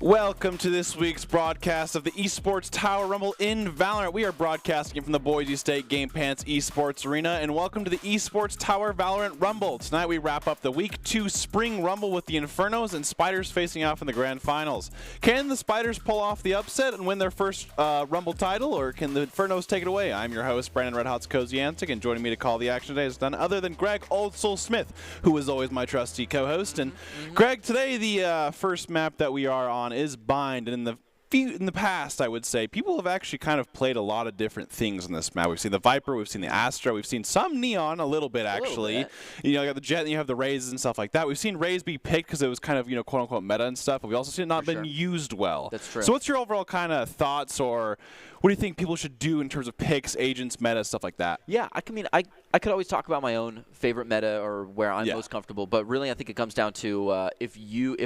Welcome to this week's broadcast of the Esports Tower Rumble in Valorant. We are broadcasting from the Boise State Game Pants Esports Arena, and welcome to the Esports Tower Valorant Rumble. Tonight we wrap up the Week 2 Spring Rumble with the Infernos and Spiders facing off in the Grand Finals. Can the Spiders pull off the upset and win their first Rumble title, or can the Infernos take it away? I'm your host, Brandon Red Hots Koziantic, and joining me to call the action today is none other than Greg Old Soul Smith, who is always my trusty co-host. And Greg, today the first map that we are on is Bind, and in the past, I would say, people have actually kind of played a lot of different things in this map. We've seen the Viper, we've seen the Astra, we've seen some Neon a little bit, actually. You know, you got the Jet, and you have the Rays and stuff like that. We've seen Rays be picked because it was kind of, you know, quote-unquote meta and stuff, but we've also seen it not been used well. That's true. So what's your overall kind of thoughts, or what do you think people should do in terms of picks, agents, meta, stuff like that? Yeah, I could always talk about my own favorite meta or where I'm most comfortable, but really I think it comes down to if you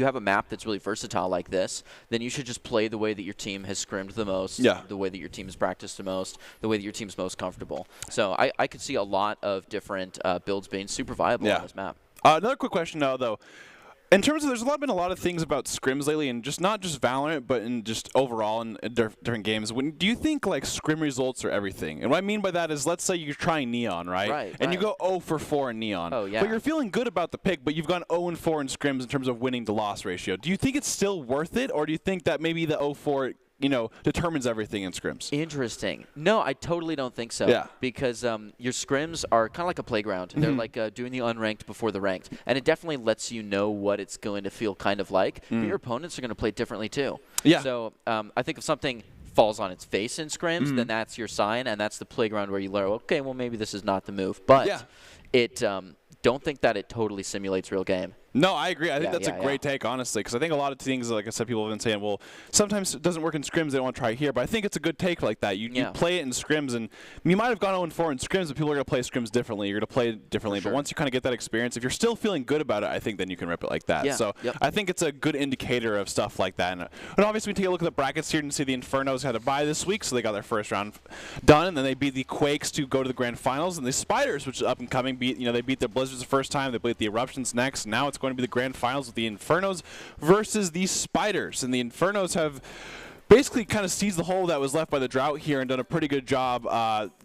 have a map that's really versatile like this, then you should just play the way that your team has scrimmed the most, the way that your team has practiced the most, the way that your team's most comfortable. So I could see a lot of different builds being super viable on this map. Another quick question now, though. In terms of, there's been a lot of things about scrims lately, and just not just Valorant, but in just overall in different games. Do you think like scrim results are everything? And what I mean by that is, let's say you're trying Neon, right? And you go 0 for 4 in Neon. Oh, yeah. But you're feeling good about the pick, but you've gone 0 and 4 in scrims in terms of winning to loss ratio. Do you think it's still worth it, or do you think that maybe the 0-4 determines everything in scrims? Interesting. No, I totally don't think so. Yeah. Because your scrims are kind of like a playground. They're like doing the unranked before the ranked. And it definitely lets you know what it's going to feel kind of like. But your opponents are going to play differently too. Yeah. So I think if something falls on its face in scrims, then that's your sign, and that's the playground where you learn, okay, well, maybe this is not the move. But it don't think that it totally simulates real game. No, I agree. I think that's a great take, honestly, because I think a lot of things, like I said, people have been saying, well, sometimes it doesn't work in scrims, they don't want to try here, but I think it's a good take like that. You play it in scrims, and you might have gone 0-4 in scrims, but people are going to play scrims differently. You're going to play it differently, but once you kind of get that experience, if you're still feeling good about it, I think then you can rip it like that. Yeah. So I think it's a good indicator of stuff like that. And obviously, we take a look at the brackets here and see the Infernos had a bye this week, so they got their first round done, and then they beat the Quakes to go to the Grand Finals, and the Spiders, which is up and coming, they beat the Blizzards the first time, they beat the Eruptions next, now it's going to be the Grand Finals with the Infernos versus the Spiders. And the Infernos have basically kind of seized the hole that was left by the drought here and done a pretty good job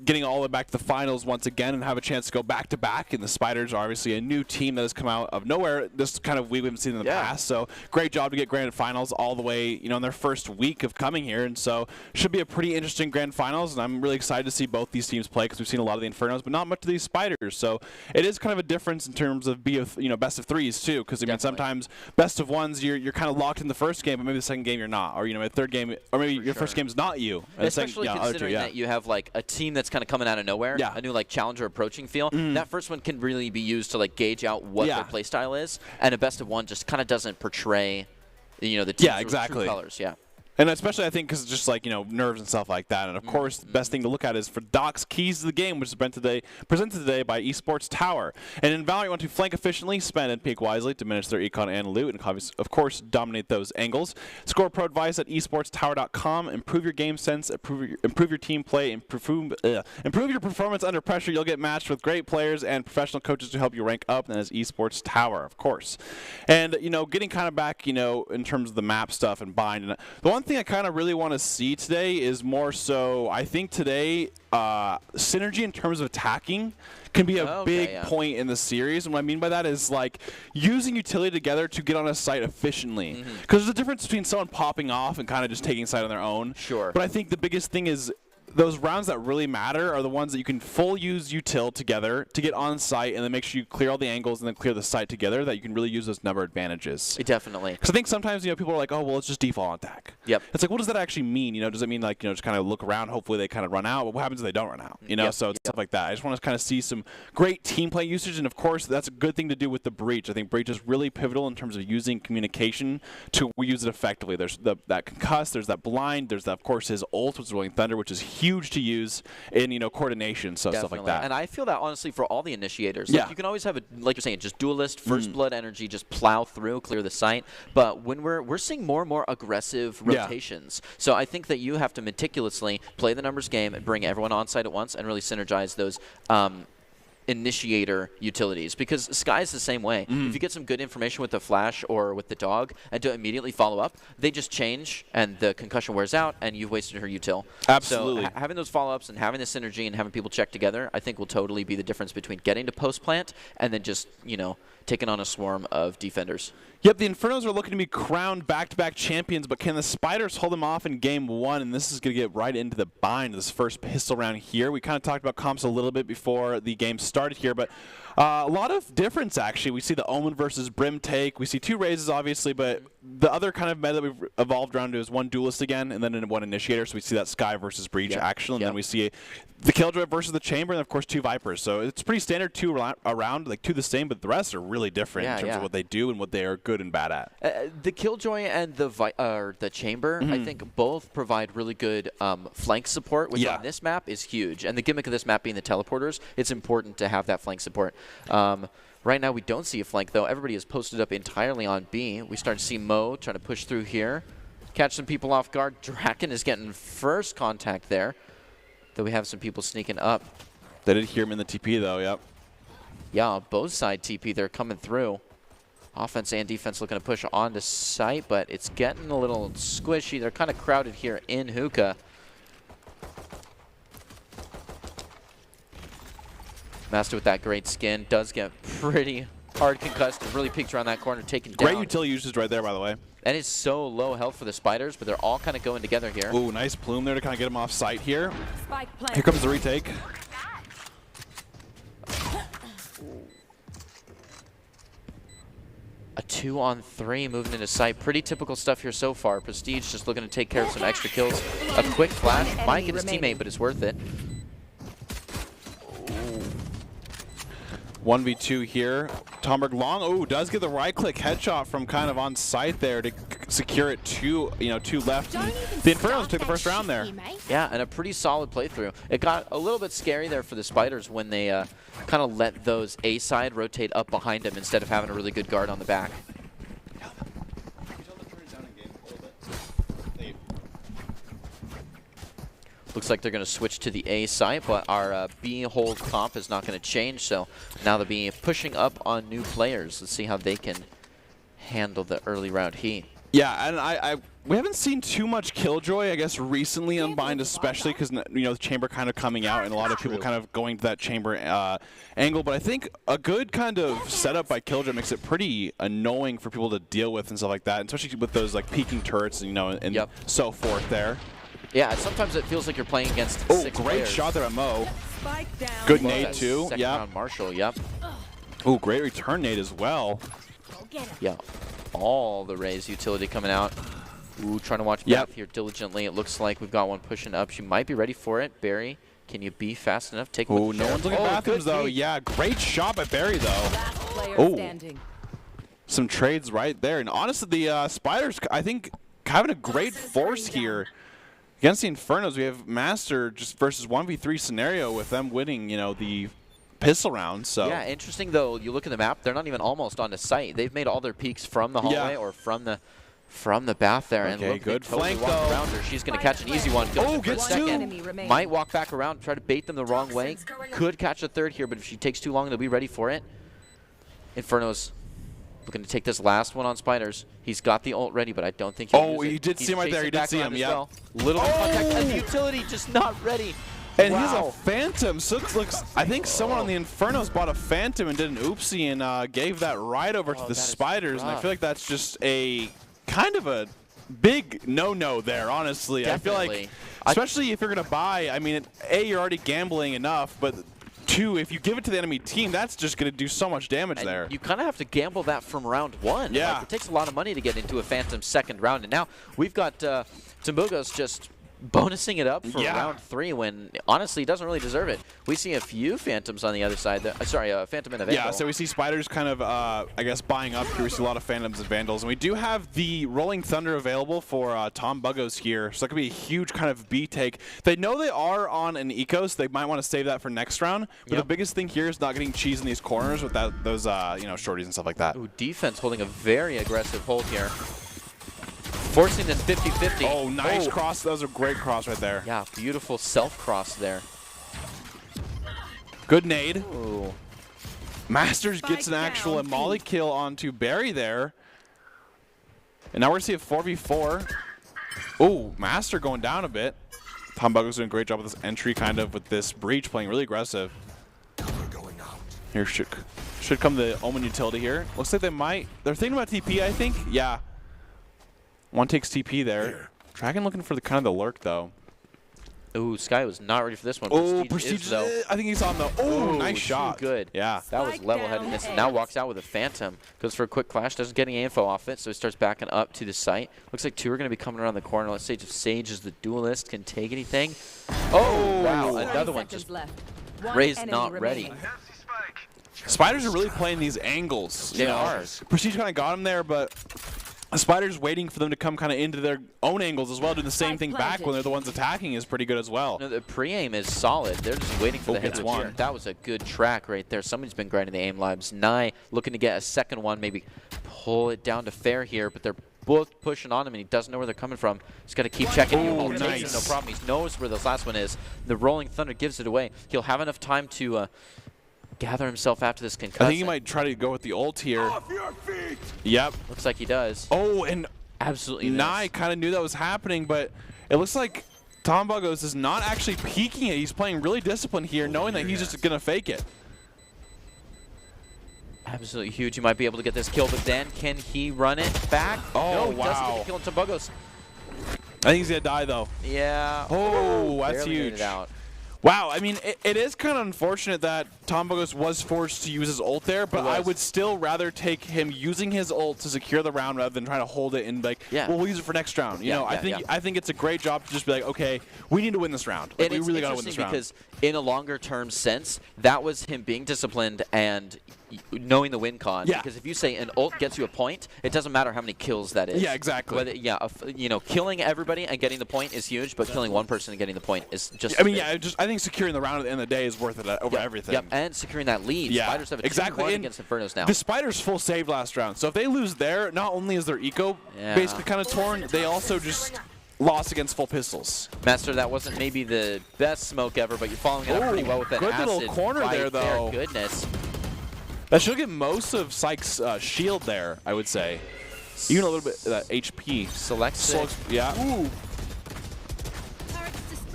getting all the way back to the finals once again and have a chance to go back-to-back. And the Spiders are obviously a new team that has come out of nowhere this kind of week we haven't seen in the past. So great job to get grand finals all the way, in their first week of coming here. And so should be a pretty interesting grand finals. And I'm really excited to see both these teams play because we've seen a lot of the Infernos, but not much of these Spiders. So it is kind of a difference in terms of best of threes too. Because I mean, sometimes best of ones you're kind of locked in the first game, but maybe the second game you're not, or the third game. Or maybe your first game's not you. Especially considering that you have like a team that's kind of coming out of nowhere, a new like challenger approaching feel. That first one can really be used to like gauge out what their play style is, and a best of one just kind of doesn't portray, the team's true colors. Yeah. And especially, I think, because it's just like, nerves and stuff like that. And, of course, the best thing to look at is for Doc's Keys to the Game, which is presented today by Esports Tower. And in Valorant, you want to flank efficiently, spend and peek wisely, diminish their econ and loot, and, of course, dominate those angles. Score pro advice at esportstower.com. Improve your game sense, improve your team play, improve your performance under pressure. You'll get matched with great players and professional coaches to help you rank up, and that is Esports Tower, of course. And, getting kind of back, in terms of the map stuff and Bind. And the one thing I kind of really want to see today is more so, I think today, synergy in terms of attacking can be a big point in the series. And what I mean by that is like using utility together to get on a site efficiently. Because there's a difference between someone popping off and kind of just taking site on their own. Sure. But I think the biggest thing is those rounds that really matter are the ones that you can full use util together to get on site and then make sure you clear all the angles and then clear the site together, that you can really use those number advantages. Definitely. Because I think sometimes, people are like, oh, well, it's just default on attack. Yep. It's like, what does that actually mean? Does it mean like, just kind of look around, hopefully they kind of run out, but what happens if they don't run out? So it's stuff like that. I just want to kind of see some great team play usage, and of course, that's a good thing to do with the Breach. I think Breach is really pivotal in terms of using communication to use it effectively. There's that concuss, there's that blind, there's that, of course, his ult, which is Rolling Thunder, which is huge to use in coordination, so stuff like that. And I feel that honestly for all the initiators. Like, you can always have like you're saying, just duelist, first blood energy, just plow through, clear the site. But when we're seeing more and more aggressive rotations, so I think that you have to meticulously play the numbers game and bring everyone on site at once and really synergize those initiator utilities, because Sky's the same way. If you get some good information with the flash or with the dog and don't immediately follow up, they just change and the concussion wears out and you've wasted her util. Absolutely. So having those follow-ups and having the synergy and having people check together, I think will totally be the difference between getting to post plant and then just, you know, taking on a swarm of defenders. Yep, the Infernos are looking to be crowned back-to-back champions, but can the Spiders hold them off in game one? And this is going to get right into the bind of this first pistol round here. We kind of talked about comps a little bit before the game started here, but a lot of difference, actually. We see the Omen versus Brim take. We see 2 raises, obviously, but the other kind of meta that we've evolved around to is 1 duelist again, and then 1 initiator. So we see that Sky versus Breach action, and then we see the Killjoy versus the Chamber, and of course 2 Vipers. So it's pretty standard 2 around, like 2 the same, but the rest are really different in terms of what they do and what they are good and bad at. The Killjoy and the Chamber, I think both provide really good flank support, which on this map is huge. And the gimmick of this map being the teleporters, it's important to have that flank support. Right now we don't see a flank, though. Everybody is posted up entirely on B. We start to see Mo trying to push through here, catch some people off guard. Draken is getting first contact there, though we have some people sneaking up. They did hear him in the TP, though, yep. Yeah, both side TP, they're coming through. Offense and defense looking to push onto site, but it's getting a little squishy. They're kind of crowded here in Hookah. Master with that great skin does get pretty hard concussed and really peeked around that corner, taken down. Great utility usage right there, by the way. And it's so low health for the Spiders, but they're all kind of going together here. Ooh, nice plume there to kind of get him off site here. Here comes the retake. A 2-on-3 moving into site. Pretty typical stuff here so far. Prestige just looking to take care of some extra kills. A quick flash. Might get his teammate, but it's worth it. 1v2 here. Tomberg long, does get the right-click headshot from kind of on site there to secure it. 2 left. The Infernos took the first round there. Yeah, and a pretty solid playthrough. It got a little bit scary there for the Spiders when they kind of let those A side rotate up behind them instead of having a really good guard on the back. Looks like they're going to switch to the A side, but our B hold comp is not going to change, so now they'll be pushing up on new players. Let's see how they can handle the early round heat. Yeah, and we haven't seen too much Killjoy, I guess, recently on Bind, especially because, the Chamber kind of coming out and a lot of people kind of going to that Chamber angle. But I think a good kind of setup by Killjoy makes it pretty annoying for people to deal with and stuff like that, especially with those like peeking turrets, and so forth there. Yeah, sometimes it feels like you're playing against 6 great players. shot there at Mo. Good nade too. Second round Marshall, yep. Ooh, great return nade as well. Yeah, all the Raze utility coming out. Ooh, trying to watch Beth here diligently. It looks like we've got one pushing up. She might be ready for it. Barry, can you be fast enough? Take no one's looking at bathrooms though. Yeah, great shot by Barry though. Some trades right there. And honestly, the Spiders, I think, having a great force here. Against the Infernos, we have Master just versus 1v3 scenario with them winning, the pistol round. So yeah, interesting though. You look at the map; they're not even almost on the site. They've made all their peaks from the hallway or from the bath there. Okay, and look, good totally flank walk though. around her. She's going to catch an easy one. Gets 2. Might walk back around, try to bait them the wrong way. Could catch a third here, but if she takes too long, they'll be ready for it. Inferno's looking to take this last one on Spiders. He's got the ult ready, but I don't think he'll use it. You did see him right there. You did see him, yeah. Well. Little contact, and the utility just not ready. And he's a Phantom. So it looks, I think someone on the Infernos bought a Phantom and did an oopsie and gave that right over to the Spiders. And I feel like that's just a kind of a big no-no there, honestly. Definitely. I feel like, especially if you're going to buy, I mean, A, you're already gambling enough, but 2, if you give it to the enemy team, that's just going to do so much damage there. You kind of have to gamble that from round 1. Yeah. Like, it takes a lot of money to get into a Phantom second round. And now we've got Tambugos just bonusing it up for round 3 when, honestly, he doesn't really deserve it. We see a few Phantoms on the other side. Sorry, a Phantom and a Vandal. Yeah, so we see Spiders kind of, I guess, buying up here. We see a lot of Phantoms and Vandals. And we do have the Rolling Thunder available for Tom Buggos here. So that could be a huge kind of B take. They know they are on an eco, so they might want to save that for next round. But the biggest thing here is not getting cheese in these corners with those shorties and stuff like that. Ooh, defense holding a very aggressive hold here. Forcing this 50-50. Oh, nice cross. That was a great cross right there. Yeah, beautiful self-cross there. Good nade. Ooh. Masters gets an actual molly kill onto Barry there. And now we're going to see a 4v4. Oh, Master going down a bit. Tombago's doing a great job with this entry, kind of with this breach, playing really aggressive. Here should come the Omen utility here. Looks like they're thinking about TP, I think. Yeah. One takes TP there. Dragon looking for the kind of the lurk though. Ooh, Sky was not ready for this one. Oh, Prestige. I think he's on the. Oh, nice shot. Good. Yeah. That was level-headedness. And now walks out with a Phantom. Goes for a quick flash. Doesn't get any info off it, so he starts backing up to the site. Looks like two are going to be coming around the corner. Let's see if Sage is the duelist. Can take anything. Oh, wow. Another one just raised not ready. Spiders are really playing these angles. They are. Prestige kind of got him there, but the Spiders waiting for them to come kind of into their own angles as well, doing the same thing back when they're the ones attacking is pretty good as well. No, the pre-aim is solid. They're just waiting for the hit one. That was a good track right there. Somebody's been grinding the aim labs. Nye looking to get a second one, maybe pull it down to fair here, but they're both pushing on him, and he doesn't know where they're coming from. He's got to keep checking. Oh, nice. No problem. He knows where this last one is. The Rolling Thunder gives it away. He'll have enough time to gather himself after this concussion. I think he might try to go with the ult here. Off your feet. Yep. Looks like he does. Oh, and absolutely. Nye kind of knew that was happening, but it looks like Tombagos is not actually peeking it. He's playing really disciplined here, knowing that he's just going to fake it. Absolutely huge. You might be able to get this kill, but then can he run it back? Oh, no, he wow. doesn't get the kill on Tombagos. I think he's going to die, though. Yeah. Oh, that's barely made huge. it out. Wow, I mean, it is kind of unfortunate that Tombagos was forced to use his ult there, but I would still rather take him using his ult to secure the round rather than trying to hold it and like, well, we'll use it for next round. You know, I think it's a great job to just be like, okay, we need to win this round. Like, we really got to win this round. Because in a longer term sense, that was him being disciplined and knowing the win con. Yeah. Because if you say an ult gets you a point, it doesn't matter how many kills that is. Yeah, exactly. Whether, you know, killing everybody and getting the point is huge, but killing one person and getting the point is just. I mean, I think securing the round at the end of the day is worth it over everything. Yep, and securing that lead. Yeah, Spiders have a 2-1 against Infernos now. The Spiders full saved last round, so if they lose there, not only is their eco basically kind of torn, they also just lost against full pistols. Master, that wasn't maybe the best smoke ever, but you're following it up pretty well with that good acid little corner there, though. Goodness. That should get most of Syke's shield there, I would say. Even a little bit of that HP. Selects it. Yeah. Ooh.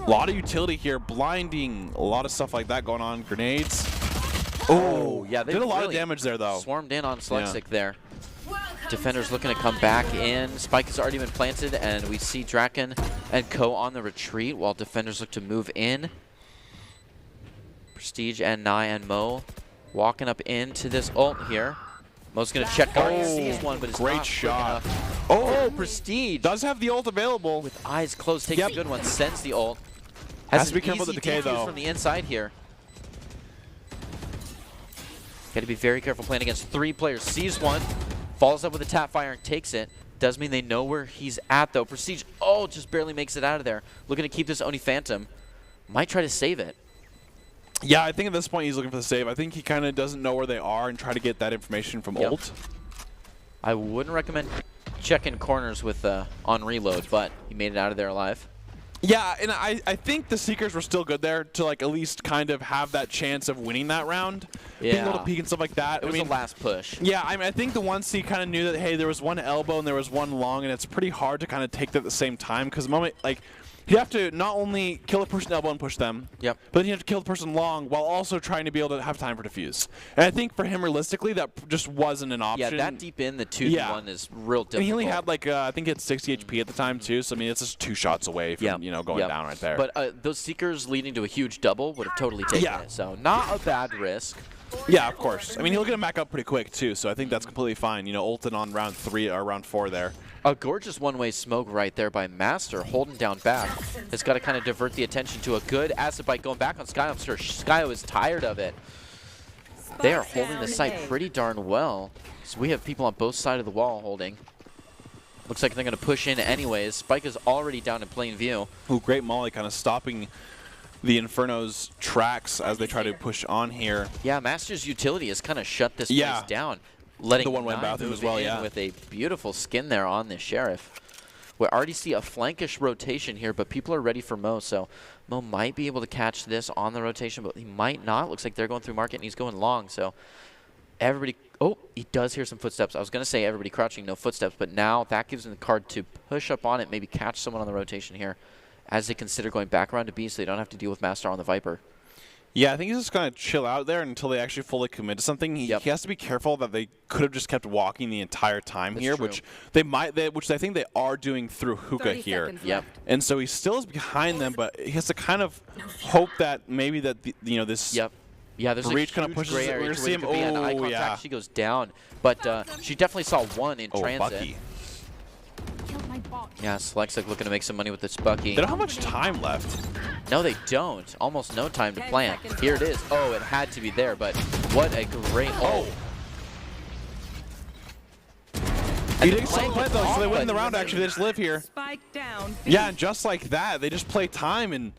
A lot of utility here, blinding, a lot of stuff like that going on. Grenades. Oh, yeah, they did a lot really of damage there, though. Swarmed in on Slexic there. Defenders looking to come back in. Spike has already been planted, and we see Draken and Co on the retreat while defenders look to move in. Prestige and Nye and Mo walking up into this ult here. Mo's going to check guard. He sees one, but it's great not shot. Oh, Prestige Does have the ult available. with eyes closed, takes a good one, sends the ult. Has to be careful with the decay, though. From the inside here. Got to be very careful playing against 3 players. Sees one, follows up with a tap fire and takes it. Does mean they know where he's at, though. Prestige, just barely makes it out of there. Looking to keep this Oni Phantom. Might try to save it. Yeah, I think at this point he's looking for the save. I think he kind of doesn't know where they are and try to get that information from ult. I wouldn't recommend checking corners with on reload, but he made it out of there alive. Yeah, and I think the Seekers were still good there to like at least kind of have that chance of winning that round. Yeah. Being able to peek and stuff like that. It was the last push. Yeah, I mean, I think the 1C kind of knew that, hey, there was one elbow and there was one long, and it's pretty hard to kind of take that at the same time because the moment, like, you have to not only kill a person elbow and push them, but then you have to kill the person long while also trying to be able to have time for diffuse. And I think for him, realistically, that just wasn't an option. Yeah, that deep in, the 2v1 is real difficult. And he only had, like, I think he had 60 HP at the time, too, so, I mean, it's just 2 shots away from, you know, going down right there. But those Seekers leading to a huge double would have totally taken it, so not a bad risk. Yeah, of course. I mean, he'll get him back up pretty quick, too, so I think that's completely fine. You know, ulted on round 3 or round 4 there. A gorgeous one-way smoke right there by Master, holding down back. Has got to kind of divert the attention to a good acid bite going back on Sky. I'm sure Skyo is tired of it. They are holding the site pretty darn well. So we have people on both sides of the wall holding. Looks like they're going to push in anyways. Spike is already down in plain view. Ooh, great molly kind of stopping the Inferno's tracks as they try to push on here. Yeah, Master's utility has kind of shut this place down. Letting the one-way bathroom as well, with a beautiful skin there on the Sheriff. We already see a flankish rotation here, but people are ready for Mo, so Mo might be able to catch this on the rotation, but he might not. Looks like they're going through market, and he's going long, so everybody... Oh, he does hear some footsteps. I was going to say everybody crouching, no footsteps, but now that gives him the card to push up on it, maybe catch someone on the rotation here as they consider going back around to B so they don't have to deal with Master on the Viper. Yeah, I think he's just going to chill out there until they actually fully commit to something. He has to be careful that they could have just kept walking the entire time here, which I think they are doing through hookah here. Yep. And so he still is behind them, but he has to kind of hope that maybe that this Yeah, there's breach a kind of huge pushes gray it. area We're to going to see him. eye contact, she goes down, but she definitely saw one in transit. Bucky. Yeah, Slexic looking to make some money with this Bucky. They don't have much time left. No, they don't. Almost no time to plant. Here it is. Oh, it had to be there, but what a great... Oh! He didn't plant though, so they win the round actually. They just live here. Yeah, and just like that, they just play time and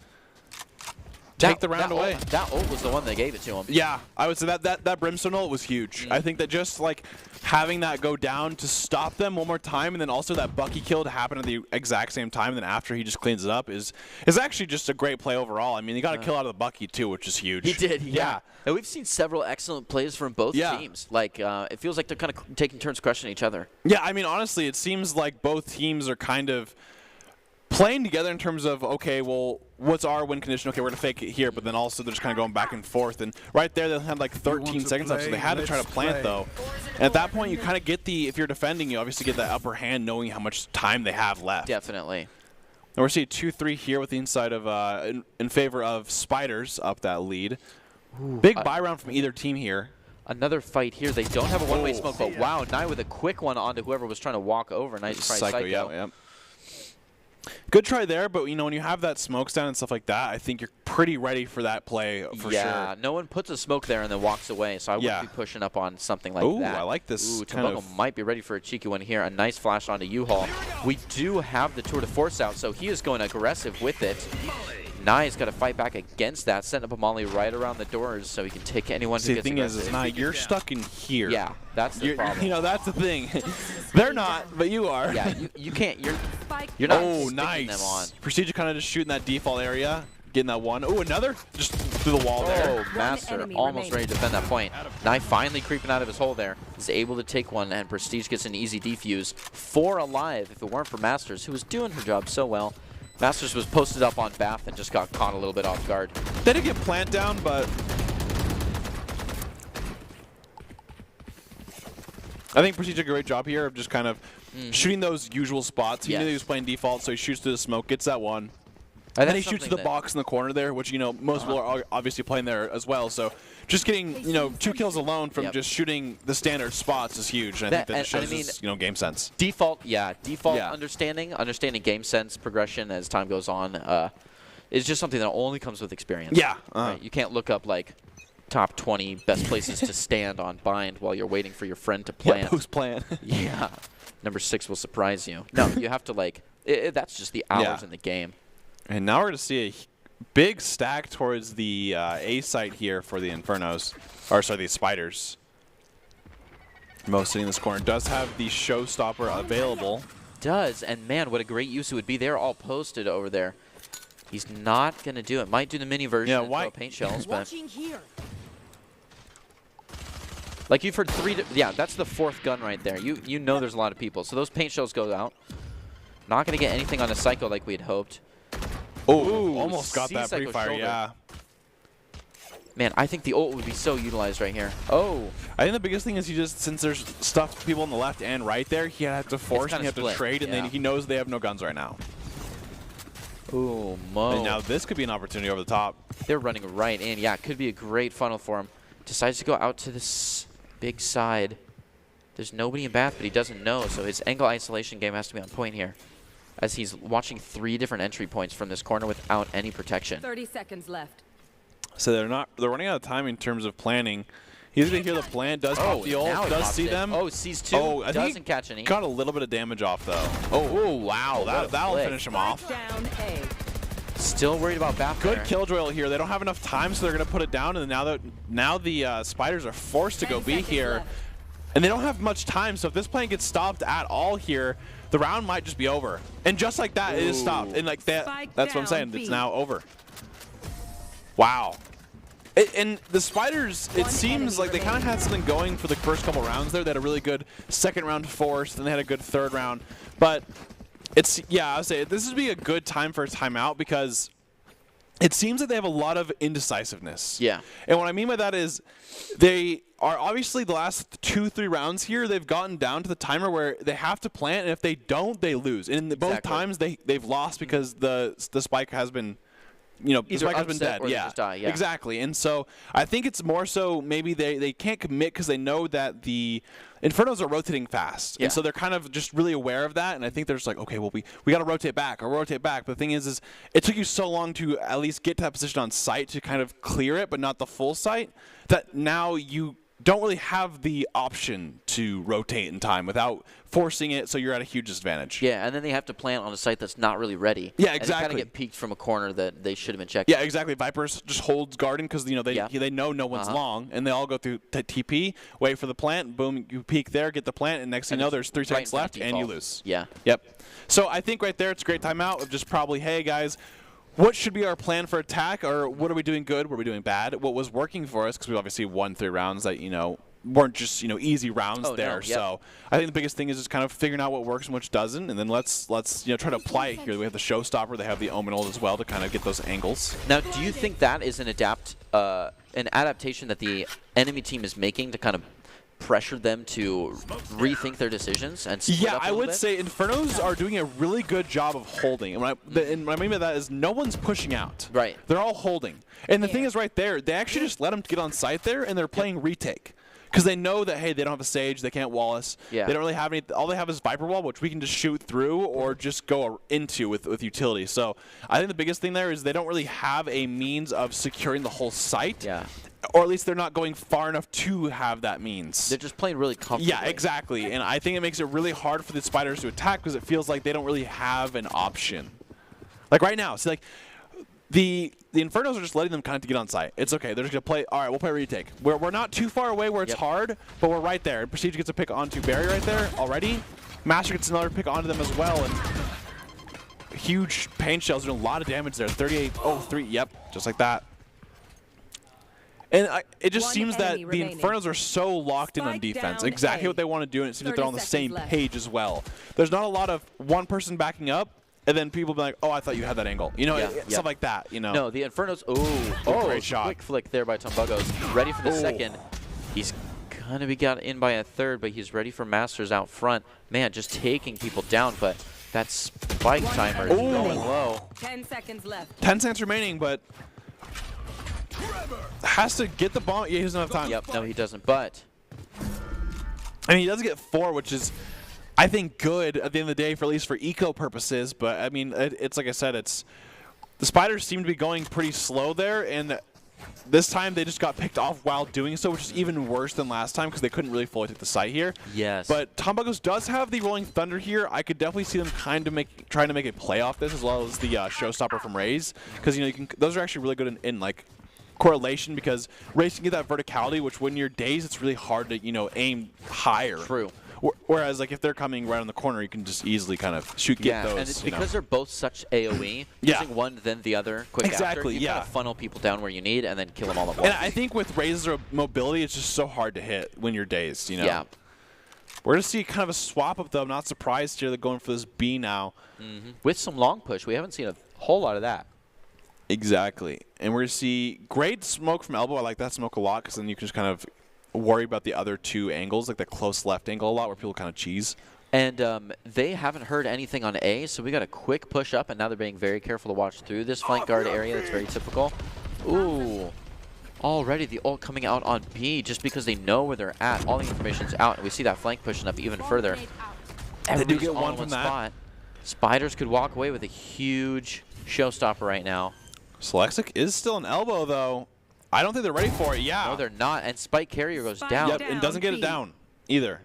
take the round away. That ult was the one that gave it to him. Yeah, I would say that Brimstone ult was huge. I think that just like having that go down to stop them one more time, and then also that Bucky kill to happen at the exact same time, and then after he just cleans it up is actually just a great play overall. I mean, he got a kill out of the Bucky too, which is huge. He did, yeah. And we've seen several excellent plays from both teams. Like, it feels like they're kind of taking turns crushing each other. Yeah, I mean, honestly, it seems like both teams are kind of playing together in terms of, okay, well, what's our win condition? Okay, we're going to fake it here, but then also they're just kind of going back and forth. And right there, they had like 13 seconds left, so they had to try to plant, though. And at that point, you kind of get if you're defending, you obviously get that upper hand knowing how much time they have left. Definitely. And we're seeing 2-3 here with the inside of, in favor of Spiders up that lead. Ooh, big buy round from either team here. Another fight here. They don't have a one-way smoke, but wow, Nye with a quick one onto whoever was trying to walk over. Nice try, Psycho. Yeah. Good try there, but you know when you have that smokestack and stuff like that, I think you're pretty ready for that play for sure. Yeah, no one puts a smoke there and then walks away, so I wouldn't be pushing up on something like that. Ooh, I like this. Ooh, Tobago might be ready for a cheeky one here. A nice flash onto U-Haul. We do have the Tour de Force out, so he is going aggressive with it. Nye's got to fight back against that, setting up a molly right around the doors so he can take anyone who gets aggressive. The thing is, Nye, you're stuck in here. Yeah, that's the problem. You know, that's the thing. They're not, but you are. Yeah, you can't. You're not sticking nice. them on. Prestige kind of just shooting that default area, getting that one. Oh, another just through the wall there. Oh, Master almost ready to defend that point. Nye finally creeping out of his hole there. He's able to take one, and Prestige gets an easy defuse. 4 alive if it weren't for Masters, who was doing her job so well. Masters was posted up on Bath and just got caught a little bit off guard. They did get plant down, but I think Prestige did a great job here of just kind of shooting those usual spots. He knew he was playing default, so he shoots through the smoke, gets that one. And then he shoots the box in the corner there, which, you know, most people are obviously playing there as well. So just getting, you know, 2 kills alone from just shooting the standard spots is huge. And I think that shows his, you know, game sense. Default understanding game sense, progression as time goes on is just something that only comes with experience. Yeah. Right? You can't look up, like, top 20 best places to stand on bind while you're waiting for your friend to plant. Yeah, post-plant. Yeah. Number 6 will surprise you. No, you have to, like, that's just the hours in the game. And now we're going to see a big stack towards the A site here for the Infernos. Or, sorry, the Spiders. Mo sitting in this corner does have the Showstopper available. Does, and man, what a great use it would be. They're all posted over there. He's not going to do it. Might do the mini version and throw paint shells, but... Like you've heard 3... Yeah, that's the 4th gun right there. You know there's a lot of people. So those paint shells go out. Not going to get anything on a Psycho like we had hoped. Oh, almost got that pre-fire, yeah. Man, I think the ult would be so utilized right here. Oh. I think the biggest thing is he just, since there's stuff people on the left and right there, he had to force and he had to trade, and then he knows they have no guns right now. Ooh, Mo. And now this could be an opportunity over the top. They're running right in. Yeah, it could be a great funnel for him. Decides to go out to this big side. There's nobody in Bath, but he doesn't know, so his angle isolation game has to be on point here, as he's watching 3 different entry points from this corner without any protection. 30 seconds left. So they're running out of time in terms of planning. He's going to hear the plan, does pop the ult, does see them. Oh, sees 2, doesn't catch any. Got a little bit of damage off, though. Oh, wow, that'll finish him off. Down A. Still worried about Bath. Good killjoy here. They don't have enough time, so they're going to put it down, and now the Spiders are forced to go B here. And they don't have much time, so if this plant gets stopped at all here, the round might just be over. And just like that, it is stopped. And like that's what I'm saying. It's now over. Wow. And the Spiders, it seems like they kind of had something going for the first couple rounds there. They had a really good second round force, then they had a good third round. But it's, yeah, I would say this would be a good time for a timeout because it seems that they have a lot of indecisiveness. Yeah. And what I mean by that is they are obviously the last 2-3 rounds here, they've gotten down to the timer where they have to plant, and if they don't, they lose. And in both times they've lost because the spike has been, you know, the spike has been dead. Or Yeah. just die, yeah, exactly. And so I think it's more so maybe they can't commit because they know that the Infernos are rotating fast. Yeah. And so they're kind of just really aware of that. And I think they're just like, okay, well, we got to rotate back or rotate back. But the thing is it took you so long to at least get to that position on site to kind of clear it, but not the full site, that now you don't really have the option to rotate in time without forcing it, so you're at a huge disadvantage. Yeah, and then they have to plant on a site that's not really ready. Yeah, exactly. And they kind of get peeked from a corner that they should have been checking. Yeah, exactly. Vipers just holds Garden because they know no one's long, and they all go through TP, wait for the plant, boom, you peek there, get the plant, and next thing you know, there's 3 seconds left, and you lose. Yeah. Yep. So I think right there it's a great timeout of just probably, hey, guys, what should be our plan for attack, or what are we doing good, what are we doing bad? What was working for us, because we obviously won 3 rounds that, you know, weren't just, you know, easy rounds there. Yep. So I think the biggest thing is just kind of figuring out what works and which doesn't, and then let's you know, try to apply it here. We have the Showstopper, they have the Omen ult as well to kind of get those angles. Now, do you think that is an adaptation that the enemy team is making to kind of pressure them to rethink their decisions and split up a I little would bit? say Infernos are doing a really good job of holding. And what I mean by that is no one's pushing out. Right. They're all holding. And the thing is right there, they actually just let them get on site there, and they're playing retake. Because they know that, hey, they don't have a Sage, they can't wall us. Yeah. They don't really have any, all they have is Viper Wall, which we can just shoot through or just go into with utility. So I think the biggest thing there is they don't really have a means of securing the whole site. Yeah. Or at least they're not going far enough to have that means. They're just playing really comfortably. Yeah, exactly. And I think it makes it really hard for the Spiders to attack because it feels like they don't really have an option. Like right now, see, like the Infernos are just letting them kind of get on site. It's okay. They're just going to play. All right, we'll play retake. We're not too far away where it's hard, but we're right there. And Prestige gets a pick onto Barry right there already. Master gets another pick onto them as well. And huge pain shells doing a lot of damage there. 38, 3, yep, just like that. And it just seems that the Infernos are so locked in on defense. Exactly what they want to do, and it seems that they're on the same page as well. There's not a lot of one person backing up, and then people be like, oh, I thought you had that angle. You know, stuff like that, you know. No, the Infernos, great shot. Quick flick there by Tumbugos. Ready for the second. He's going to be got in by a third, but he's ready for Masters out front. Man, just taking people down, but that spike timer is going low. 10 seconds left. 10 seconds remaining, but has to get the bomb. Yeah, he doesn't have time. Yep, no, he doesn't, but I mean, he does get 4, which is, I think, good at the end of the day, for at least for eco purposes. But I mean, it's like I said, it's the Spiders seem to be going pretty slow there, and this time they just got picked off while doing so, which is even worse than last time because they couldn't really fully take the site here. Yes. But Tumbugos does have the Rolling Thunder here. I could definitely see them kind of trying to make a play off this, as well as the Showstopper from Raze, because you know those are actually really good in like correlation, because Raze can get that verticality, which when you're dazed, it's really hard to aim higher. True. Whereas, like, if they're coming right on the corner, you can just easily kind of get those. And it's because they're both such AoE, using one then the other quick after, you kind of funnel people down where you need and then kill them all at once. And I think with Raze's mobility, it's just so hard to hit when you're dazed, you know? Yeah. We're going to see kind of a swap up, though. I'm not surprised here they're going for this B now. With some long push. We haven't seen a whole lot of that. Exactly. And we're going to see great smoke from Elbow. I like that smoke a lot, because then you can just kind of worry about the other 2 angles, like the close left angle a lot, where people kind of cheese. And they haven't heard anything on A, so we got a quick push up, and now they're being very careful to watch through this flank guard area. That's very typical. Ooh. Already the ult coming out on B, just because they know where they're at. All the information's out, and we see that flank pushing up even further. They do get one from that. Spot. Spiders could walk away with a huge showstopper right now. Selexic is still an Elbow, though. I don't think they're ready for it. Yeah. No, they're not. And Spike Carrier goes down. Yep, and doesn't get it down either.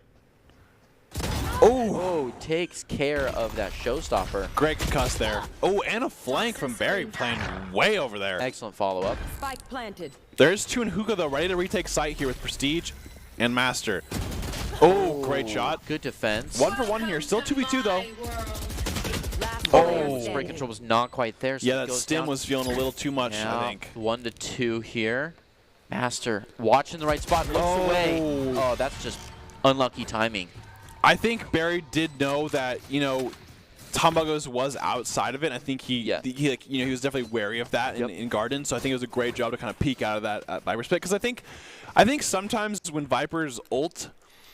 Oh, takes care of that showstopper. Great concuss there. Oh, and a flank from Barry playing way over there. Excellent follow-up. Spike planted. There's 2 in Hookah, though, ready to retake site here with Prestige and Master. Oh, great shot. Good defense. 1 for 1 here. Still 2v2 though. Oh, spray control was not quite there. So yeah, that stim was feeling a little too much, yeah, I think. 1 to 2 here. Master watching the right spot, looks away. Oh, that's just unlucky timing. I think Barry did know that, you know, Tombugos was outside of it. I think he was definitely wary of that in Garden. So I think it was a great job to kind of peek out of that Viper split. Because I think sometimes when Vipers ult,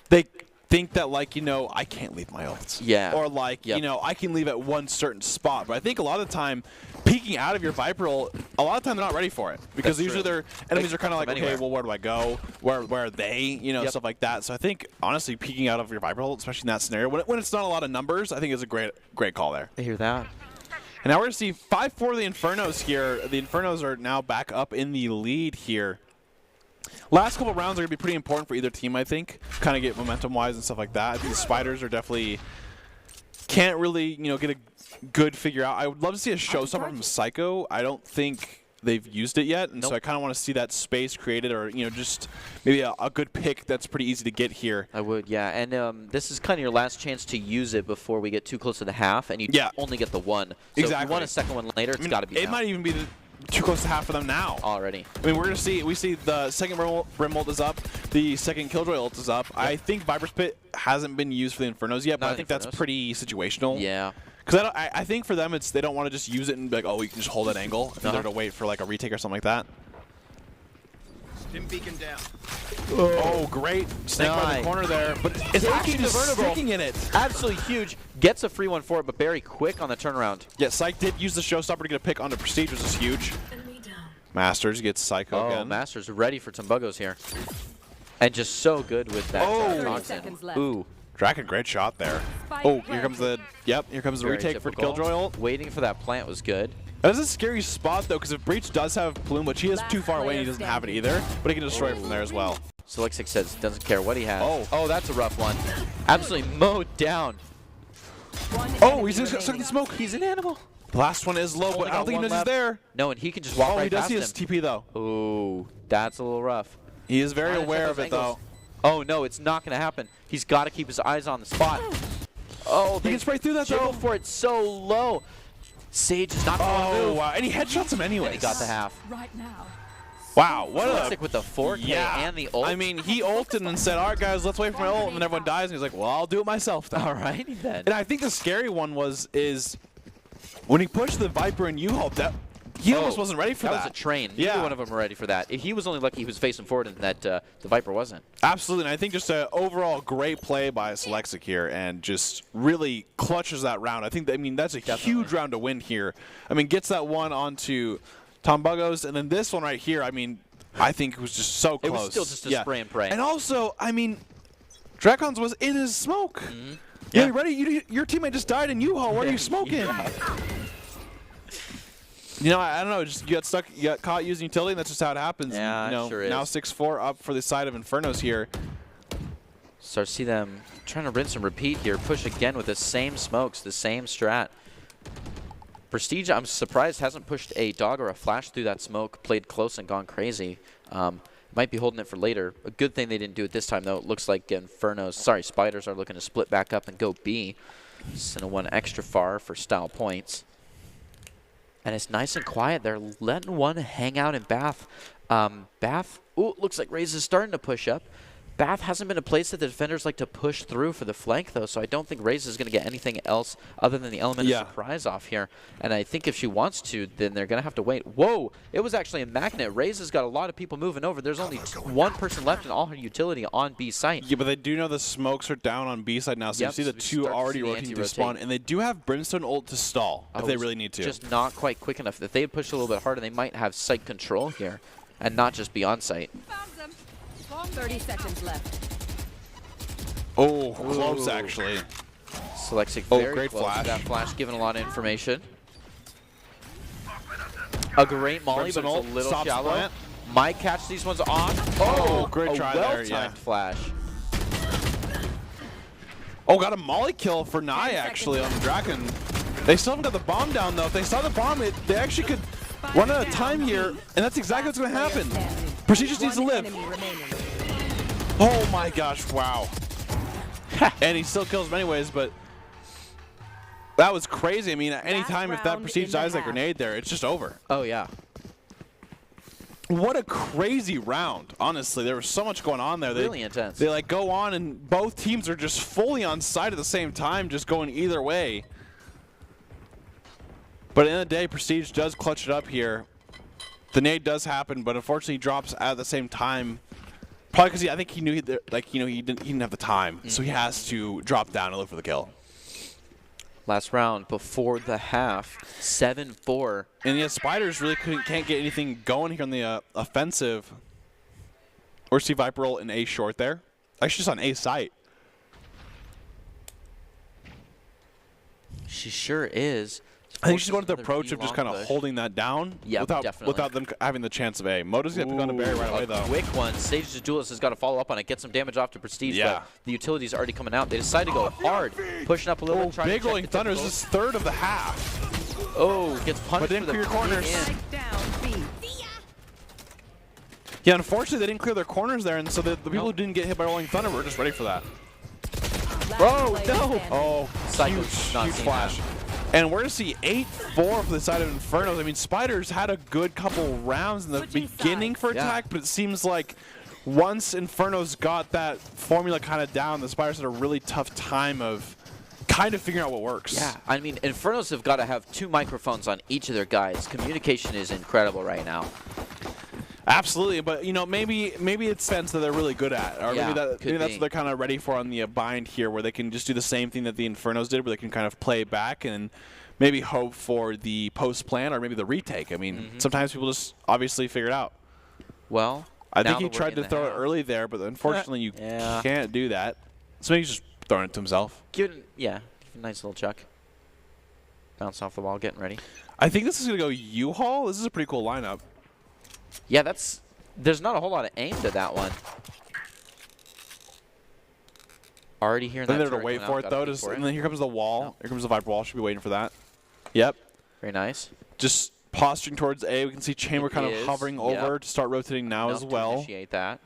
they think that, like, you know, I can't leave my ults. Yeah. Or like, you know, I can leave at one certain spot. But I think a lot of the time, peeking out of your Viper ult, a lot of time they're not ready for it. Because usually their enemies are kind of like, okay, well, where do I go? Where are they? You know, stuff like that. So I think, honestly, peeking out of your Viper ult, especially in that scenario, when it's not a lot of numbers, I think is a great call there. I hear that. And now we're going to see 5-4 the Infernos here. The Infernos are now back up in the lead here. Last couple rounds are going to be pretty important for either team, I think. Kind of get momentum-wise and stuff like that. I think the Spiders are definitely can't really, you know, get a good figure out. I would love to see a showstopper from Psycho. I don't think they've used it yet, and so I kind of want to see that space created, or, you know, just maybe a good pick that's pretty easy to get here. I would, yeah. And this is kind of your last chance to use it before we get too close to the half, and you only get the one. So exactly. If you want a second one later, it's got to be It might even be too close to half of them now. Already. I mean, we see the second Brim ult is up, the second Killjoy ult is up. Yep. I think Viper's Pit hasn't been used for the Infernos yet, but I think that's pretty situational. Yeah. Because I think for them, they don't want to just use it and be like, oh, we can just hold that angle. I think they're to wait for like a retake or something like that. Stim beacon down. Oh, great. Snake by the corner there. But it's actually just sticking in it. Absolutely huge. Gets a free one for it, but very quick on the turnaround. Yeah, Psych did use the showstopper to get a pick onto Prestige, which is huge. Masters gets Psycho again. Masters ready for Tombugos here. And just so good with that. Toxin. Ooh. Draken, great shot there. Oh, here comes the retake for Killjoy ult. Waiting for that plant was good. That is a scary spot, though, because if Breach does have Plume, which he is too far away and he doesn't have it either, but he can destroy it from there as well. So Lexic says doesn't care what he has. Oh, that's a rough one. Absolutely mowed down. Oh, he's stuck in the smoke. He's an animal. The last one is low, but I don't think he knows he's there. No, and he can just walk right past him. Oh, he does see his TP, though. Ooh, that's a little rough. He is very aware of it, though. Oh, no, it's not going to happen. He's got to keep his eyes on the spot. Oh, he can spray through that, though. For it so low. Sage is not going to move. Wow. And he headshots him anyway. And he got the half. Right now. Wow, what a with the 4K and the ult. I mean, he ulted and said, all right, guys, let's wait for my ult, and then everyone dies, and he's like, well, I'll do it myself then. All right, then. And I think the scary one is when he pushed the Viper and U-Haul, he almost wasn't ready for that. That was a train. Neither one of them were ready for that. He was only lucky he was facing forward and that the Viper wasn't. Absolutely, and I think just an overall great play by Selexic here, and just really clutches that round. I mean, that's a huge round to win here. I mean, gets that one onto Tombugos, and then this one right here, I mean, I think it was just so close. It was still just a spray and pray. And also, I mean, Dracons was in his smoke. Mm-hmm. Yeah, you ready? Your teammate just died in U-Haul. What are you smoking? You know, I don't know. Just you got caught using utility, and that's just how it happens. Yeah, you know, it sure is. Now 6-4 up for the side of Infernos here. So see them trying to rinse and repeat here. Push again with the same smokes, the same strat. Prestige, I'm surprised, hasn't pushed a dog or a flash through that smoke, played close and gone crazy. Might be holding it for later. A good thing they didn't do it this time, though. It looks like Spiders are looking to split back up and go B. Send one extra far for style points. And it's nice and quiet. They're letting one hang out in Bath. Bath, ooh, looks like Raze is starting to push up. Bath hasn't been a place that the defenders like to push through for the flank, though, so I don't think Raze is going to get anything else other than the element of surprise off here. And I think if she wants to, then they're going to have to wait. Whoa! It was actually a magnet. Raze has got a lot of people moving over. There's only one person left in all her utility on B site. Yeah, but they do know the smokes are down on B side now, so you see the two already rotating to spawn, and they do have Brimstone ult to stall if they really need to. Just not quite quick enough. If they had pushed a little bit harder, they might have site control here and not just be on site. 30 seconds left. Oh, close actually. Selexic very great close. flash. That flash giving a lot of information. A great molly, but it's a little shallow. Plant. Might catch these ones off. Oh, great try there. Well-timed flash. Oh, got a molly kill for Nye actually on the Draken. They still haven't got the bomb down though. If they saw the bomb, they actually could run out of time here, and that's exactly what's going to happen. Prestige just needs to live. Oh my gosh, wow. and he still kills him anyways, but that was crazy. I mean, anytime if that Prestige dies that grenade there, it's just over. Oh, yeah. What a crazy round, honestly. There was so much going on there. Really intense. They like go on, and both teams are just fully on site at the same time, just going either way. But at the end of the day, Prestige does clutch it up here. The nade does happen, but unfortunately he drops at the same time. Probably because I think he knew he didn't have the time, so he has to drop down and look for the kill. Last round before the half, 7-4. And yeah, Spiders really can't get anything going here on the offensive. Or see Viper roll in A short there. Actually, just on A site. She sure is. I think she's going to the approach of just kind of holding that down without them having the chance of A. Moto's going to pick on a berry right away, though. Quick one. Sage's Duelist has got to follow up on it, get some damage off to Prestige, but the utility's already coming out. They decide to go hard, pushing up a little bit, trying to check Rolling Thunder is his third of the half. Oh, gets punished but didn't clear corners. Down, Yeah, unfortunately, they didn't clear their corners there, and so the people who didn't get hit by Rolling Thunder were just ready for that. Oh, no. Oh, huge flash. That. And we're going to see 8-4 for the side of Infernos. I mean, Spiders had a good couple rounds in the beginning for attack, but it seems like once Infernos got that formula kind of down, the Spiders had a really tough time of kind of figuring out what works. Yeah, I mean, Infernos have got to have 2 microphones on each of their guys. Communication is incredible right now. Absolutely, but maybe it's sense that they're really good at, or maybe that's what they're kind of ready for on the bind here, where they can just do the same thing that the Infernos did, where they can kind of play back and maybe hope for the post plan or maybe the retake. I mean, sometimes people just obviously figure it out. Well, I think he tried to throw it early there, but unfortunately you can't do that. So maybe he's just throwing it to himself. Give a nice little chuck. Bounce off the wall, getting ready. I think this is going to go U-Haul. This is a pretty cool lineup. Yeah, there's not a whole lot of aim to that one. Already hearing that. They're there to wait for it, though. And then here comes the wall. No. Here comes the Viper wall. Should be waiting for that. Yep. Very nice. Just posturing towards A. We can see Chamber kind of hovering over to start rotating now as well. Initiate that.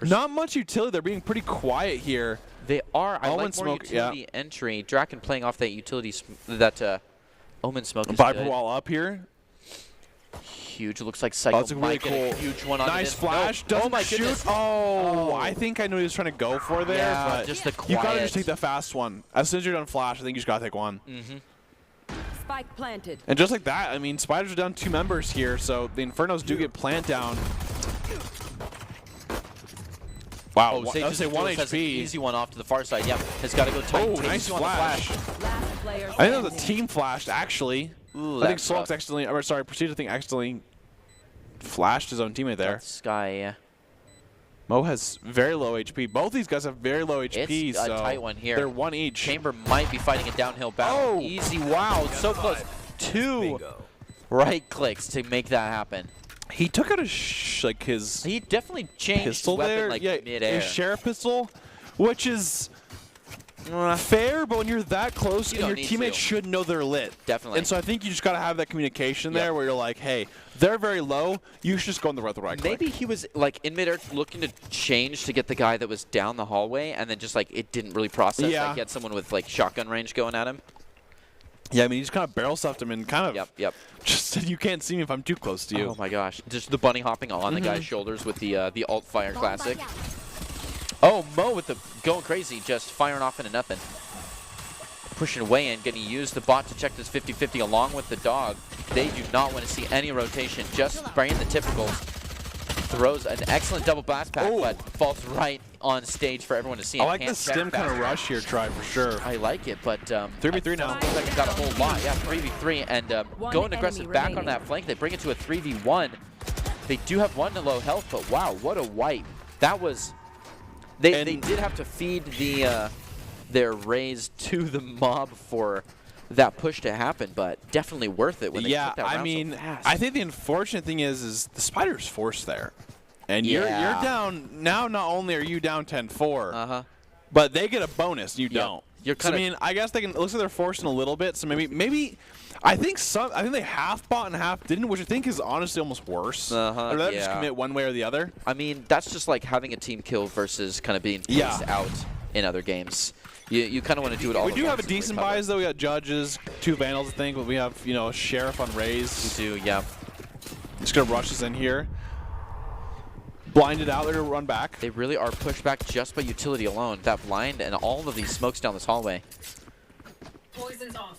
Not much utility. They're being pretty quiet here. They are. I like more utility entry. Draken playing off that utility, that Omen smoke is Viper good. wall up here. Huge. It looks like Psycho that's a really cool. A huge one on nice flash. No. Doesn't shoot. Goodness. Oh, I think I knew he was trying to go for there, but just the quiet. You gotta just take the fast one. As soon as you're done flash, I think you just gotta take one. Spike planted. And just like that, I mean, Spiders are down 2 members here, so the Infernos do get plant down. Wow, Sage I say 1 has an HP. easy one off to the far side. Yep, has got to go tight. Oh, nice flash. I think that was a team flash, actually. Ooh, I think Solx accidentally, or sorry, Prestige I think accidentally flashed his own teammate there. Sky, yeah. Mo has very low HP. Both these guys have very low HP, it's a tight one here. They're 1 each. Chamber might be fighting a downhill battle. Oh. Easy, wow, so close. 2 right clicks to make that happen. He took out his He definitely changed pistol his weapon there, like yeah, mid-air. his sheriff pistol, which is fair, but when you're that close, and your teammates should know they're lit. Definitely. And so I think you just got to have that communication there, where you're like, hey, they're very low. You should just go on the right click. Maybe he was like in midair looking to change to get the guy that was down the hallway, and then just like it didn't really process. Yeah. Like he had someone with like shotgun range going at him. Yeah, I mean, he just kind of barrel stuffed him and kind of Yep. just said, you can't see me if I'm too close to you. Oh my gosh. Just the bunny hopping on the guy's shoulders with the alt fire classic. Oh, Mo with the going crazy, just firing off into nothing. Pushing away and getting used the bot to check this 50-50 along with the dog. They do not want to see any rotation, just spraying the typicals. Throws an excellent double blast pack, but falls right on stage for everyone to see. I like the stim kind of rush here, try for sure. I like it, but 3v3 now. Looks like it's got a whole lot. Yeah, 3v3, and going aggressive back on that flank. They bring it to a 3v1. They do have 1 to low health, but wow, what a wipe. That was. They did have to feed their raise to the mob for that push to happen, but definitely worth it when they took that round so fast. I think the unfortunate thing is the Spider's forced there. And you're down, now not only are you down 10-4, but they get a bonus, you don't. So, I mean, I guess they can, it looks like they're forcing a little bit, so maybe I think they half bought and half didn't, which I think is honestly almost worse. I'd rather just commit one way or the other. I mean, that's just like having a team kill versus kind of being paced out. in other games. You kind of want to do it all. We do have a decent buys though. We got Judges, 2 Vandals, I think, but we have a Sheriff on Raze. We do, yeah. Just gonna rush us in here. Blinded out there to run back. They really are pushed back just by utility alone. That blind and all of these smokes down this hallway. Poison's off.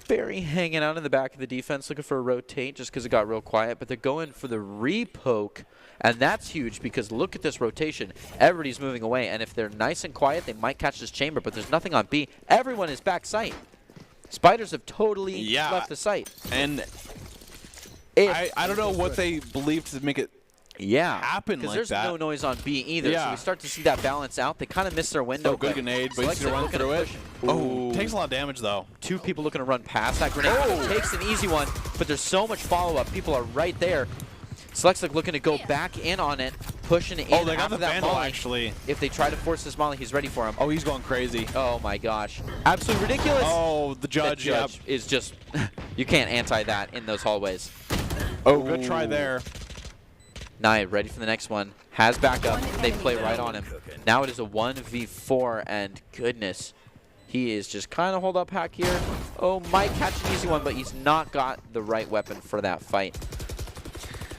Barry hanging out in the back of the defense, looking for a rotate just because it got real quiet, but they're going for the repoke, and that's huge because look at this rotation. Everybody's moving away, and if they're nice and quiet, they might catch this chamber, but there's nothing on B. Everyone is back site. Spiders have totally left the site. And I don't know what they believe to make it happen like that. Because there's no noise on B either, so we start to see that balance out. They kind of miss their window. Oh, good grenade, but he's going to run through it. Oh, takes a lot of damage, though. 2 people looking to run past that grenade. Takes an easy one, but there's so much follow-up. People are right there. Select's looking to go back in on it, pushing in. Oh, they got the Vandal, actually. If they try to force this molly, he's ready for him. Oh, he's going crazy. Oh, my gosh. Absolutely ridiculous. Oh, the Judge, is just, you can't anti that in those hallways. Oh, good try there. Nye, ready for the next one. Has backup. They play right on him. Now it is a 1v4, and goodness, he is just kind of hold up hack here. Oh, might catch an easy one, but he's not got the right weapon for that fight.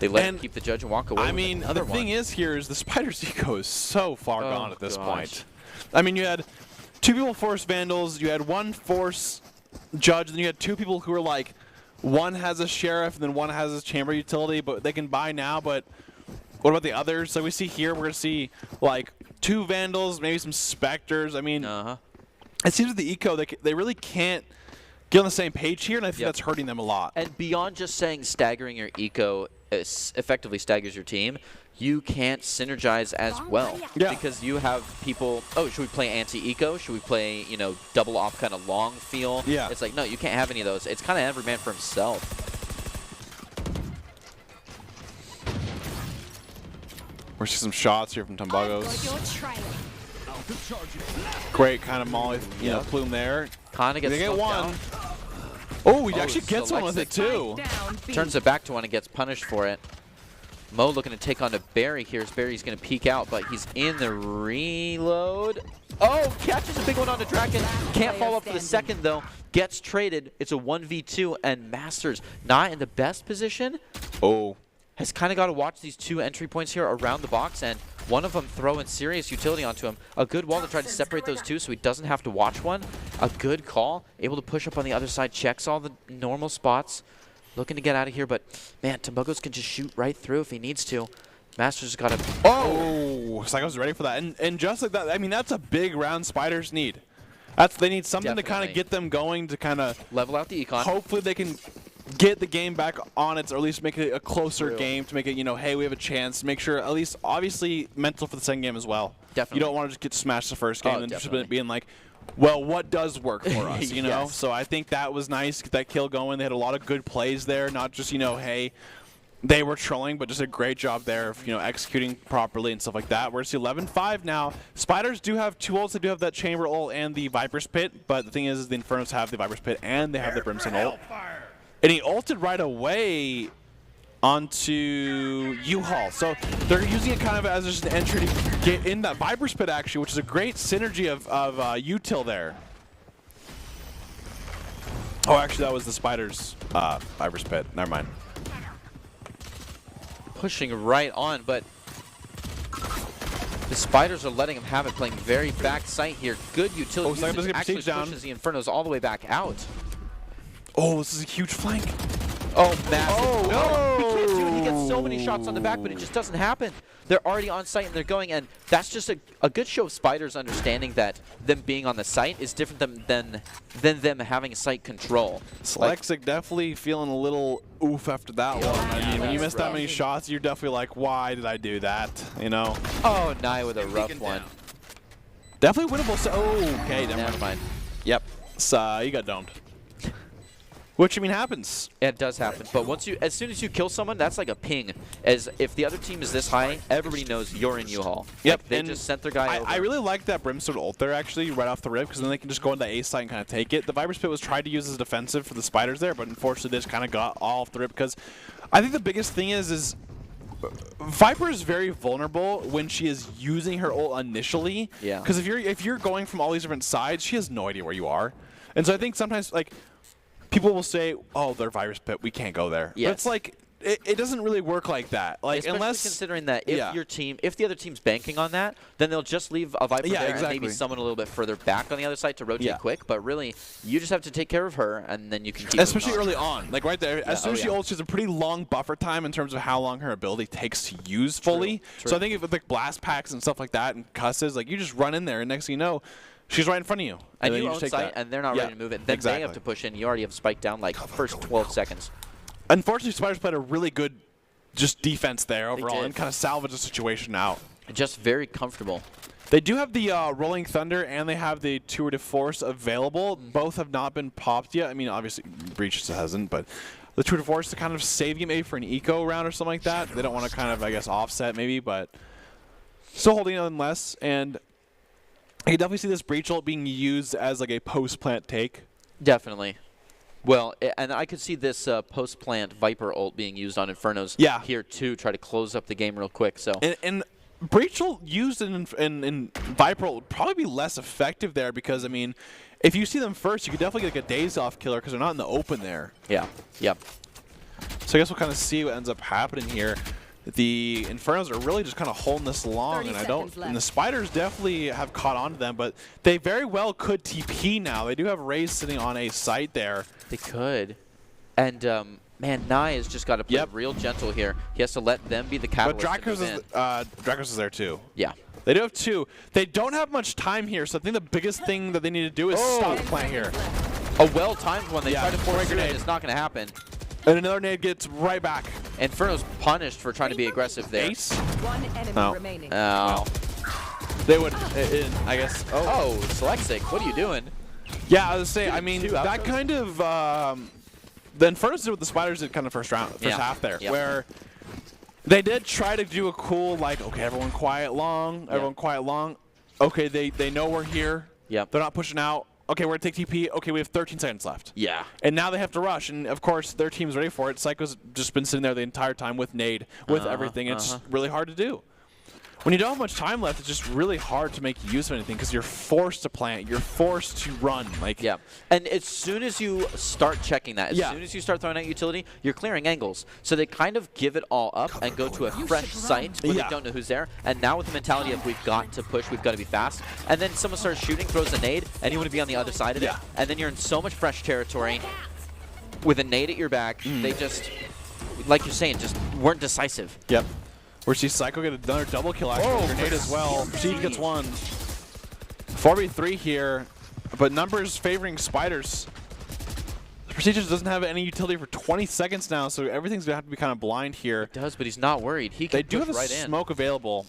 They let him keep the Judge and walk away. I mean, the thing is here is the Spider's eco is so far gone at this point. I mean, you had 2 people force Vandals, you had 1 force Judge, and then you had 2 people who were like, one has a Sheriff and then one has a chamber utility, but they can buy now, but what about the others? So we see here, we're going to see like 2 Vandals, maybe some Spectres. I mean, it seems that the eco, they really can't get on the same page here, and I think that's hurting them a lot. And beyond just saying staggering your eco effectively staggers your team, you can't synergize as well. Because you have people, oh, should we play anti-eco? Should we play, double off kind of long feel? It's like, no, you can't have any of those. It's kind of every man for himself. We're seeing some shots here from Tumbagos. Great kind of molly, plume there. Kind of gets get one. Down. Oh, he actually gets one with it too. Turns it back to one and gets punished for it. Mo looking to take on to Barry here. Barry's going to peek out, but he's in the reload. Oh, catches a big one on the Draken. Can't follow up for the second, though. Gets traded. It's a 1v2, and Masters not in the best position. Oh. Has kind of got to watch these 2 entry points here around the box, and one of them throwing serious utility onto him. A good wall to try to separate those 2 so he doesn't have to watch one. A good call. Able to push up on the other side. Checks all the normal spots. Looking to get out of here, but man, Tumbagos can just shoot right through if he needs to. Masters got to. Oh, Psycho's ready for that, and just like that, I mean that's a big round Spiders need. They need something to kind of get them going to kind of level out the econ. Hopefully they can get the game back on its, or at least make it a closer game to make it, hey, we have a chance. Make sure at least obviously mental for the second game as well. Definitely. You don't want to just get smashed the first game and just being like, well, what does work for us, you know? So I think that was nice, get that kill going. They had a lot of good plays there, not just, hey, they were trolling, but just a great job there of, executing properly and stuff like that. We're at 11-5 now. Spiders do have 2 ults. They do have that Chamber ult and the Viper's Pit, but the thing is the Infernos have the Viper's Pit and they have the Brimstone ult. And he ulted right away onto U-Haul. So they're using it kind of as just an entry to get in that Viper's Pit, actually, which is a great synergy of util there. Oh, actually, that was the Spider's Viper's Pit. Never mind. Pushing right on, but the Spiders are letting him have it, playing very back sight here. Good utility. Oh, so actually pushes the Infernos all the way back out. Oh, this is a huge flank. Oh, massive. Oh, no. He can't do it. He gets so many shots on the back, but it just doesn't happen. They're already on site and they're going, and that's just a good show of Spiders understanding that them being on the site is different than them having site control. Slexic definitely feeling a little oof after that one. I mean, when you miss that many shots, you're definitely like, why did I do that? Oh, Nye with a rough one. Definitely winnable. So, okay, never mind. Yep. So you got domed. Which, I mean, happens. It does happen, but as soon as you kill someone, that's like a ping. As if the other team is this high, everybody knows you're in U-Haul. Yep. Like, they just sent their guy over. I really like that Brimstone ult there, actually, right off the rip, because then they can just go into the A site and kind of take it. The Viper's Pit was tried to use as defensive for the Spiders there, but unfortunately, they just kind of got all off the rip, because I think the biggest thing is Viper is very vulnerable when she is using her ult initially. Yeah. Because if you're going from all these different sides, she has no idea where you are. And so I think sometimes like people will say, "Oh, they're virus pit, we can't go there." Yes. But it's like it doesn't really work like that. Like Especially unless considering that if the other team's banking on that, then they'll just leave a Viper there and maybe someone a little bit further back on the other side to rotate quick. But really, you just have to take care of her, and then you can keep. Especially early on, like right there, as soon as she ults, she has a pretty long buffer time in terms of how long her ability takes to use fully. True. So I think if with like blast packs and stuff like that and cusses, like you just run in there, and next thing you know, she's right in front of you. And then you just own take site, that. and they're not ready to move it. Then they have to push in. You already have spiked down like first 12 seconds. Unfortunately, Spiders played a really good just defense there overall and kind of salvaged the situation out. Just very comfortable. They do have the Rolling Thunder and they have the Tour de Force available. Both have not been popped yet. I mean, obviously, Breach just hasn't, but the Tour de Force to kind of save you maybe for an eco round or something like that. They don't want to kind of, I guess, offset maybe, but still holding nonetheless. And I can definitely see this Breach ult being used as like a post-plant take. Definitely. Well, and I could see this post-plant Viper ult being used on Infernos here too, try to close up the game real quick. So and Breach ult used in Viper ult would probably be less effective there because, I mean, if you see them first, you could definitely get like a days-off killer because they're not in the open there. Yeah, yep. So I guess we'll kind of see what ends up happening here. The Infernos are really just kind of holding this long, and and the Spiders definitely have caught on to them, but they very well could TP now. They do have Raze sitting on a site there. They could. And, man, Nye has just got to play real gentle here. He has to let them be the catalyst. But Drakos is there too. Yeah. They do have two. They don't have much time here, so I think the biggest thing that they need to do is stop the plant here. A well-timed one. They try to force it, it's not going to happen. And another nade gets right back. Inferno's punished for trying to be aggressive there. Ace? One enemy remaining. Oh. They would, I guess. Oh, Slexic, what are you doing? Yeah, I was saying, I mean, that kind of, the Infernos did what the Spiders did kind of first half there, where they did try to do a cool, like, okay, everyone quiet long, everyone quiet long. Okay, they know we're here. Yep. They're not pushing out. Okay, we're going to take TP. Okay, we have 13 seconds left. Yeah. And now they have to rush, and of course, their team's ready for it. Psycho's just been sitting there the entire time with nade, with everything. It's really hard to do. When you don't have much time left, it's just really hard to make use of anything because you're forced to plant. You're forced to run. Like And as soon as you start checking that, as soon as you start throwing out utility, you're clearing angles. So they kind of give it all up and go to a fresh site where they don't know who's there. And now with the mentality of we've got to push, we've got to be fast. And then someone starts shooting, throws a nade, and you want to be on the other side of it. And then you're in so much fresh territory with a nade at your back. They just, like you're saying, just weren't decisive. Yep. Where sees Psycho get another double kill actually. Grenade as well. Prestige gets one. 4v3 here, but numbers favoring Spiders. Prestige doesn't have any utility for 20 seconds now, so everything's gonna have to be kind of blind here. It does, but he's not worried. He can They do have a right smoke available.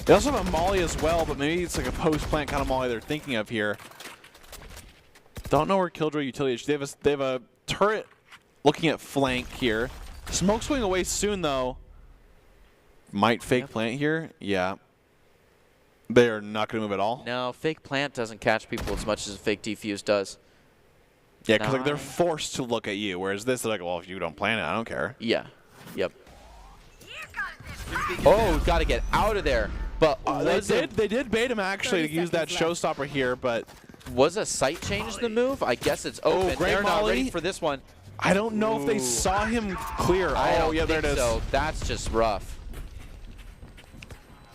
They also have a molly as well, but maybe it's like a post-plant kind of molly they're thinking of here. Don't know where Killjoy utility is. They have a turret looking at flank here. Smoke's going away soon though. Might fake plant here? Yeah. They are not going to move at all? No, fake plant doesn't catch people as much as a fake defuse does. Yeah, because like, they're forced to look at you, whereas this, they're like, well, if you don't plant it, I don't care. Yeah. Yep. Oh, got to get out of there. But they did bait him actually to use that showstopper here, but... Was a sight change the move? I guess it's open. Oh, great they're molly. Not ready for this one. I don't know if they saw him clear. Oh, yeah, there it is. So that's just rough.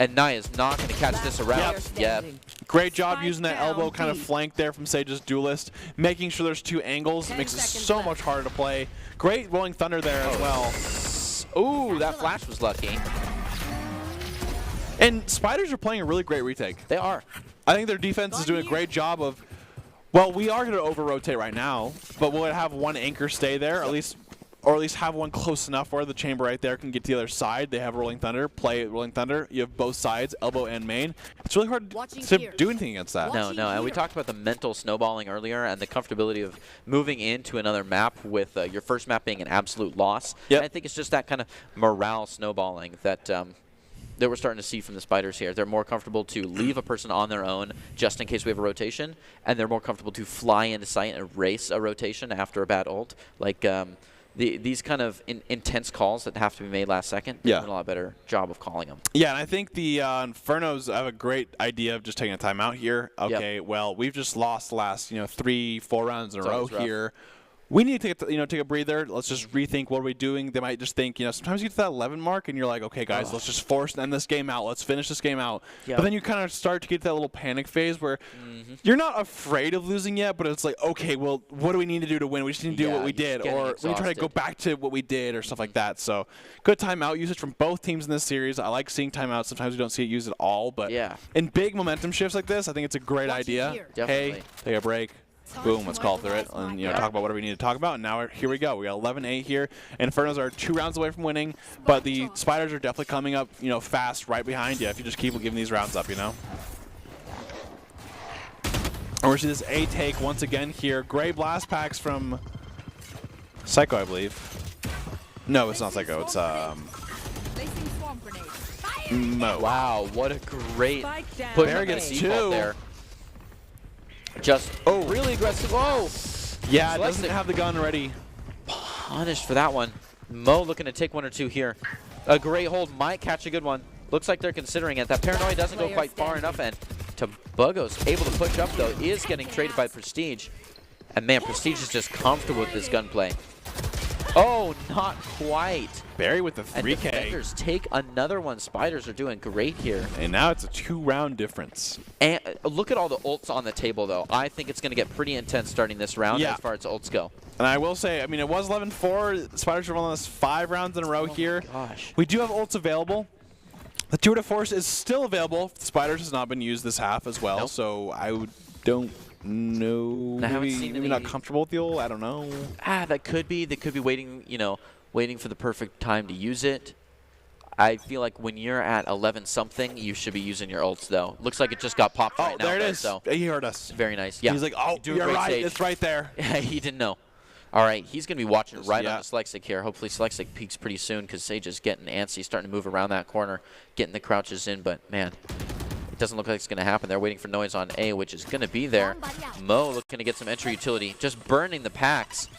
And Naya's not going to catch this around. Yep. Great job using that elbow kind of flank there from Sage's Duelist. Making sure there's two angles. It makes it so much harder to play. Great Rolling Thunder there as well. Ooh, that flash was lucky. And Spiders are playing a really great retake. They are. I think their defense is doing a great job of, well, we are going to over-rotate right now, but we'll have one anchor stay there, or at least have one close enough where the chamber right there can get to the other side. They have Rolling Thunder, play Rolling Thunder. You have both sides, elbow and main. It's really hard to do anything against that. No, and we talked about the mental snowballing earlier and the comfortability of moving into another map with your first map being an absolute loss. Yep. And I think it's just that kind of morale snowballing that that we're starting to see from the Spiders here. They're more comfortable to leave a person on their own just in case we have a rotation, and they're more comfortable to fly into sight and erase a rotation after a bad ult. Like, these kind of intense calls that have to be made last second, they're doing a lot better job of calling them. Yeah, and I think the Infernos have a great idea of just taking a timeout here. Okay, well, we've just lost the last 3-4 rounds in a row here. We need to take a breather. Let's just rethink what are we doing. They might just think, sometimes you get to that 11 mark and you're like, okay, guys, let's just force and end this game out. Let's finish this game out. Yep. But then you kind of start to get to that little panic phase where you're not afraid of losing yet, but it's like, okay, well, what do we need to do to win? We just need to do what we did, or we try to go back to what we did, or stuff like that. So good timeout usage from both teams in this series. I like seeing timeouts. Sometimes we don't see it used at all, but in big momentum shifts like this, I think it's a great idea. Hey, take a break. Boom, let's call through it and talk about whatever we need to talk about. And now here we go. We got 11-8 here. Infernos are 2 rounds away from winning, but the Spiders are definitely coming up, fast right behind you if you just keep giving these rounds up, And we're seeing this A take once again here. Gray blast packs from Psycho, I believe. No, it's not Psycho. It's Mo. Wow, what a great push. Barry gets 2 there. Just really aggressive. Oh! Yeah, it doesn't have the gun ready. Punished for that one. Mo looking to take 1 or 2 here. A great hold might catch a good one. Looks like they're considering it. That paranoia doesn't go quite far enough, and Tobogo's able to push up, though. Is getting traded by Prestige. And man, Prestige is just comfortable with this gunplay. Oh, not quite. Barry with the 3K. And defenders take another one. Spiders are doing great here. And now it's a 2-round difference. And look at all the ults on the table, though. I think it's going to get pretty intense starting this round as far as ults go. And I will say, it was 11-4. Spiders are rolling us 5 rounds in a row here. Gosh. We do have ults available. The Tour de Force is still available. Spiders has not been used this half as well, so I don't know. Maybe not comfortable with the ult. I don't know. That could be. They could be waiting, waiting for the perfect time to use it. I feel like when you're at 11-something, you should be using your ults, though. Looks like it just got popped right now. There it is. So he heard us. Very nice. Yeah. He's like, oh, you're right. Stage. It's right there. He didn't know. All right, he's going to be watching right on the Slexic here. Hopefully Slexic peaks pretty soon because Sage is getting antsy, starting to move around that corner, getting the crouches in. But, man, it doesn't look like it's going to happen. They're waiting for noise on A, which is going to be there. Mo looking to get some entry utility, just burning the packs.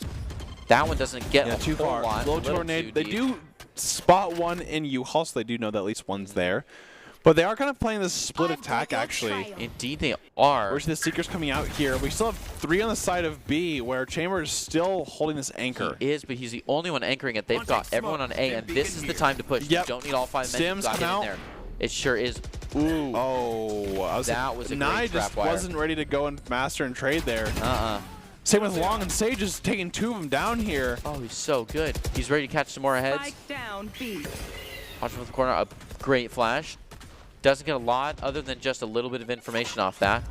That one doesn't get too far. Low tornado. They do spot one in U-Haul, so they do know that at least one's there. But they are kind of playing this split attack, actually. Indeed they are. Where's the Seekers coming out here? We still have 3 on the side of B, where Chamber is still holding this anchor. He is, but he's the only one anchoring it. They've got everyone on A, and this is the time to push. You don't need all 5 men. Sims come out. There. It sure is. Ooh. Oh. That was a great trap wire. Wasn't ready to go and master and trade there. Same with Long, and Sage is taking 2 of them down here. Oh, he's so good. He's ready to catch some more heads. Down, B. Watch from the corner. A great flash. Doesn't get a lot other than just a little bit of information off that.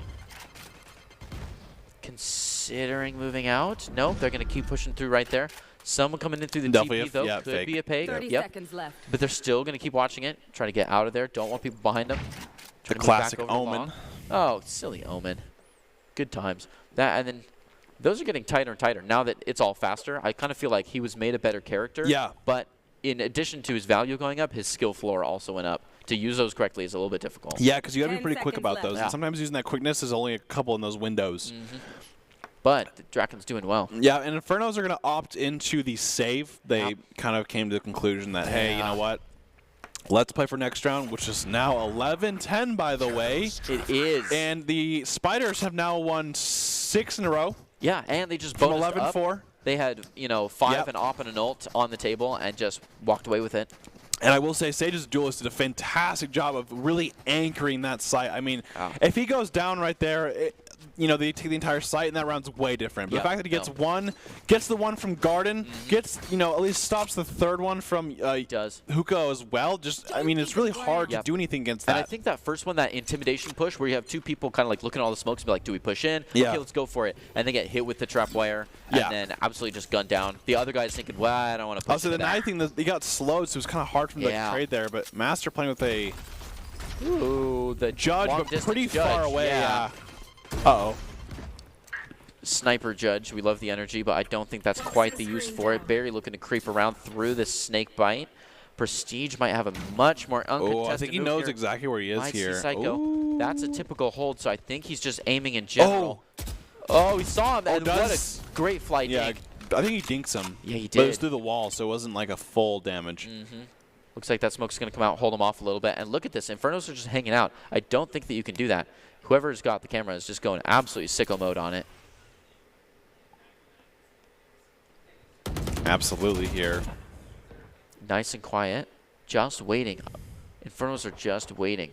Considering moving out. Nope, they're going to keep pushing through right there. Someone coming in through the TP, though. Could fake. be a peg. 30 seconds left. But they're still going to keep watching it. Try to get out of there. Don't want people behind them. The classic Omen. Oh, silly Omen. Good times. And then those are getting tighter and tighter. Now that it's all faster, I kind of feel like he was made a better character. Yeah. But in addition to his value going up, his skill floor also went up. To use those correctly is a little bit difficult. Yeah, because you got to be pretty quick about those. And sometimes using that quickness is only a couple in those windows. But the Draken's doing well. Yeah, and Infernos are going to opt into the save. They kind of came to the conclusion that, hey, you know what? Let's play for next round, which is now 11-10, by the way. It is. And the Spiders have now won 6 in a row. Yeah, and they just bonused 11-4. They had, 5 an op and an ult on the table and just walked away with it. And I will say, Sage's duelist did a fantastic job of really anchoring that site. I mean, if he goes down right there, they take the entire site, and that round's way different. But the fact that he gets the one from Garden, gets, at least stops the third one from Hookah as well. It's really hard to do anything against that. And I think that first one, that intimidation push, where you have 2 people kind of like looking at all the smokes and be like, do we push in? Yeah. Okay, let's go for it. And they get hit with the trap wire, and then absolutely just gunned down. The other guy's thinking, well, I don't want to push Also, the nice thing that he got slowed, so it was kind of hard for him to trade there. But Master playing with a the Judge, but pretty far away. Yeah. Uh-oh. Sniper Judge, we love the energy, but I don't think that's quite the use for it. Barry looking to creep around through this snake bite. Prestige might have a much more uncontested I think he knows exactly where he is here. Psycho. That's a typical hold, so I think he's just aiming in general. Oh, he saw him, and what a great flight. I think he dinks him. Yeah, he But it was did. through the wall, so it wasn't like a full damage. Looks like that smoke's going to come out, hold him off a little bit. And look at this. Infernos are just hanging out. I don't think that you can do that. Whoever's got the camera is just going absolutely sicko mode on it. Absolutely here. Nice and quiet. Just waiting. Infernos are just waiting.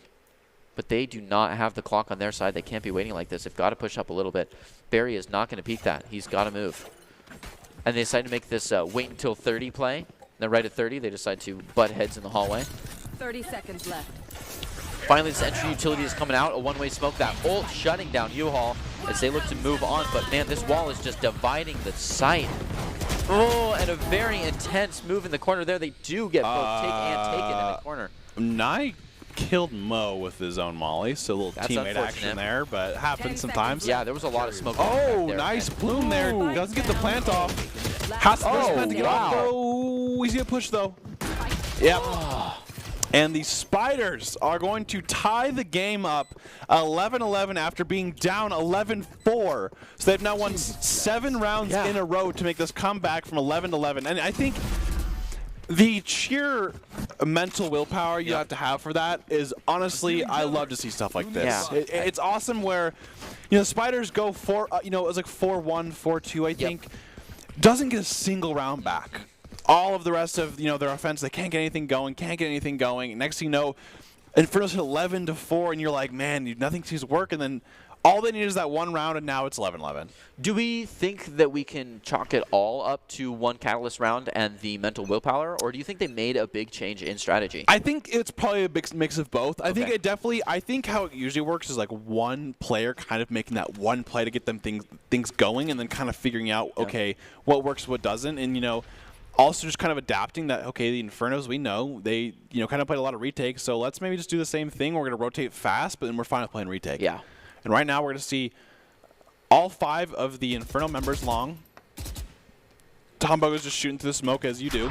But they do not have the clock on their side. They can't be waiting like this. They've got to push up a little bit. Barry is not going to peek that. He's got to move. And they decide to make this wait until 30 play. Then right at 30, they decide to butt heads in the hallway. 30 seconds left. Finally, this entry utility is coming out. A one-way smoke. That ult shutting down U-Haul as they look to move on. But, man, this wall is just dividing the site. Oh, and a very intense move in the corner there. They do get both take and taken in the corner. Nye killed Mo with his own molly, so a little That's teammate unfortunate. action there, but it happens sometimes. Yeah, there was a lot of smoke. Oh, back there. nice And bloom there. Doesn't get the plant off. Has to push the plant to get off. wow. Oh, he's going to push, though. Yep. And the Spiders are going to tie the game up 11-11 after being down 11-4. So they've now won 7 rounds in a row to make this comeback from 11-11. And I think the sheer mental willpower you have to have for that is honestly, I love to see stuff like this. Yeah. It's awesome where, you know, Spiders go for, you know, it was like 4-1, 4-2, I think. Doesn't get a single round back. All of the rest of, you know, their offense, they can't get anything going, Next thing you know, Inferno's hit 11-4, and you're like, man, nothing seems to work. And then all they need is that one round, and now it's 11-11. Do we think that we can chalk it all up to one catalyst round and the mental willpower, or do you think they made a big change in strategy? I think it's probably a big mix of both. I think it definitely, I think how it usually works is like one player kind of making that one play to get them things going, and then kind of figuring out, okay, what works, what doesn't, and, you know, also just kind of adapting that, okay, the Infernos, we know, they, you know, kind of played a lot of retakes, so let's maybe just do the same thing. We're going to rotate fast, but then we're fine with playing retake. Yeah. And right now we're going to see all 5 of the Inferno members long. Tombogo's just shooting through the smoke as you do.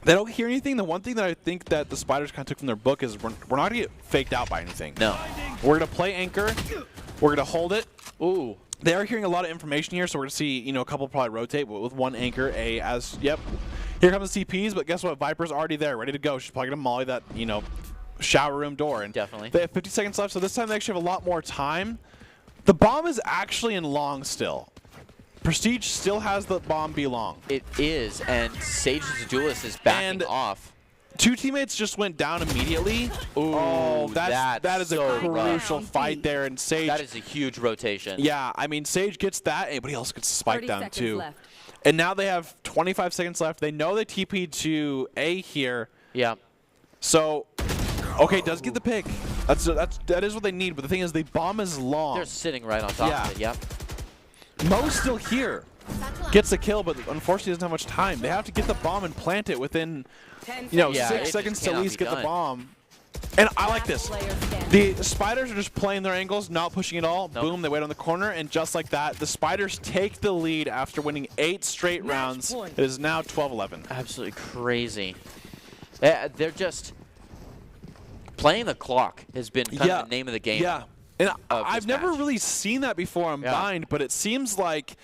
They don't hear anything. The one thing that I think that the Spiders kind of took from their book is we're not going to get faked out by anything. No. We're going to play anchor. We're going to hold it. Ooh. They are hearing a lot of information here, so we're going to see, you know, a couple probably rotate with one anchor. Yep. Here comes the CPs, but guess what? Viper's already there, ready to go. She's probably going to molly that, you know, shower room door. And definitely. They have 50 seconds left, so this time they actually have a lot more time. The bomb is actually in long still. Prestige still has the bomb be long. It is, and Sage's duelist is backing off. 2 teammates just went down immediately. Ooh, that is so a crucial fight there, and Sage. That is a huge rotation. Yeah, I mean, Sage gets that. Anybody else gets the spike down too. Left. And now they have 25 seconds left. They know they TP'd to A here. Yeah. So, okay, does get the pick. That is what they need. But the thing is, the bomb is long. They're sitting right on top of it. Yep. Mo's still here. Gets a kill, but unfortunately doesn't have much time. They have to get the bomb and plant it within, you know, 6 seconds to at least get the bomb. And I like this. The Spiders are just playing their angles, not pushing at all. Boom, they wait on the corner, and just like that, the Spiders take the lead after winning 8 straight rounds. It is now 12-11. Absolutely crazy. They're just playing the clock has been kind of the name of the game. Yeah, and I've never really seen that before on Bind, but it seems like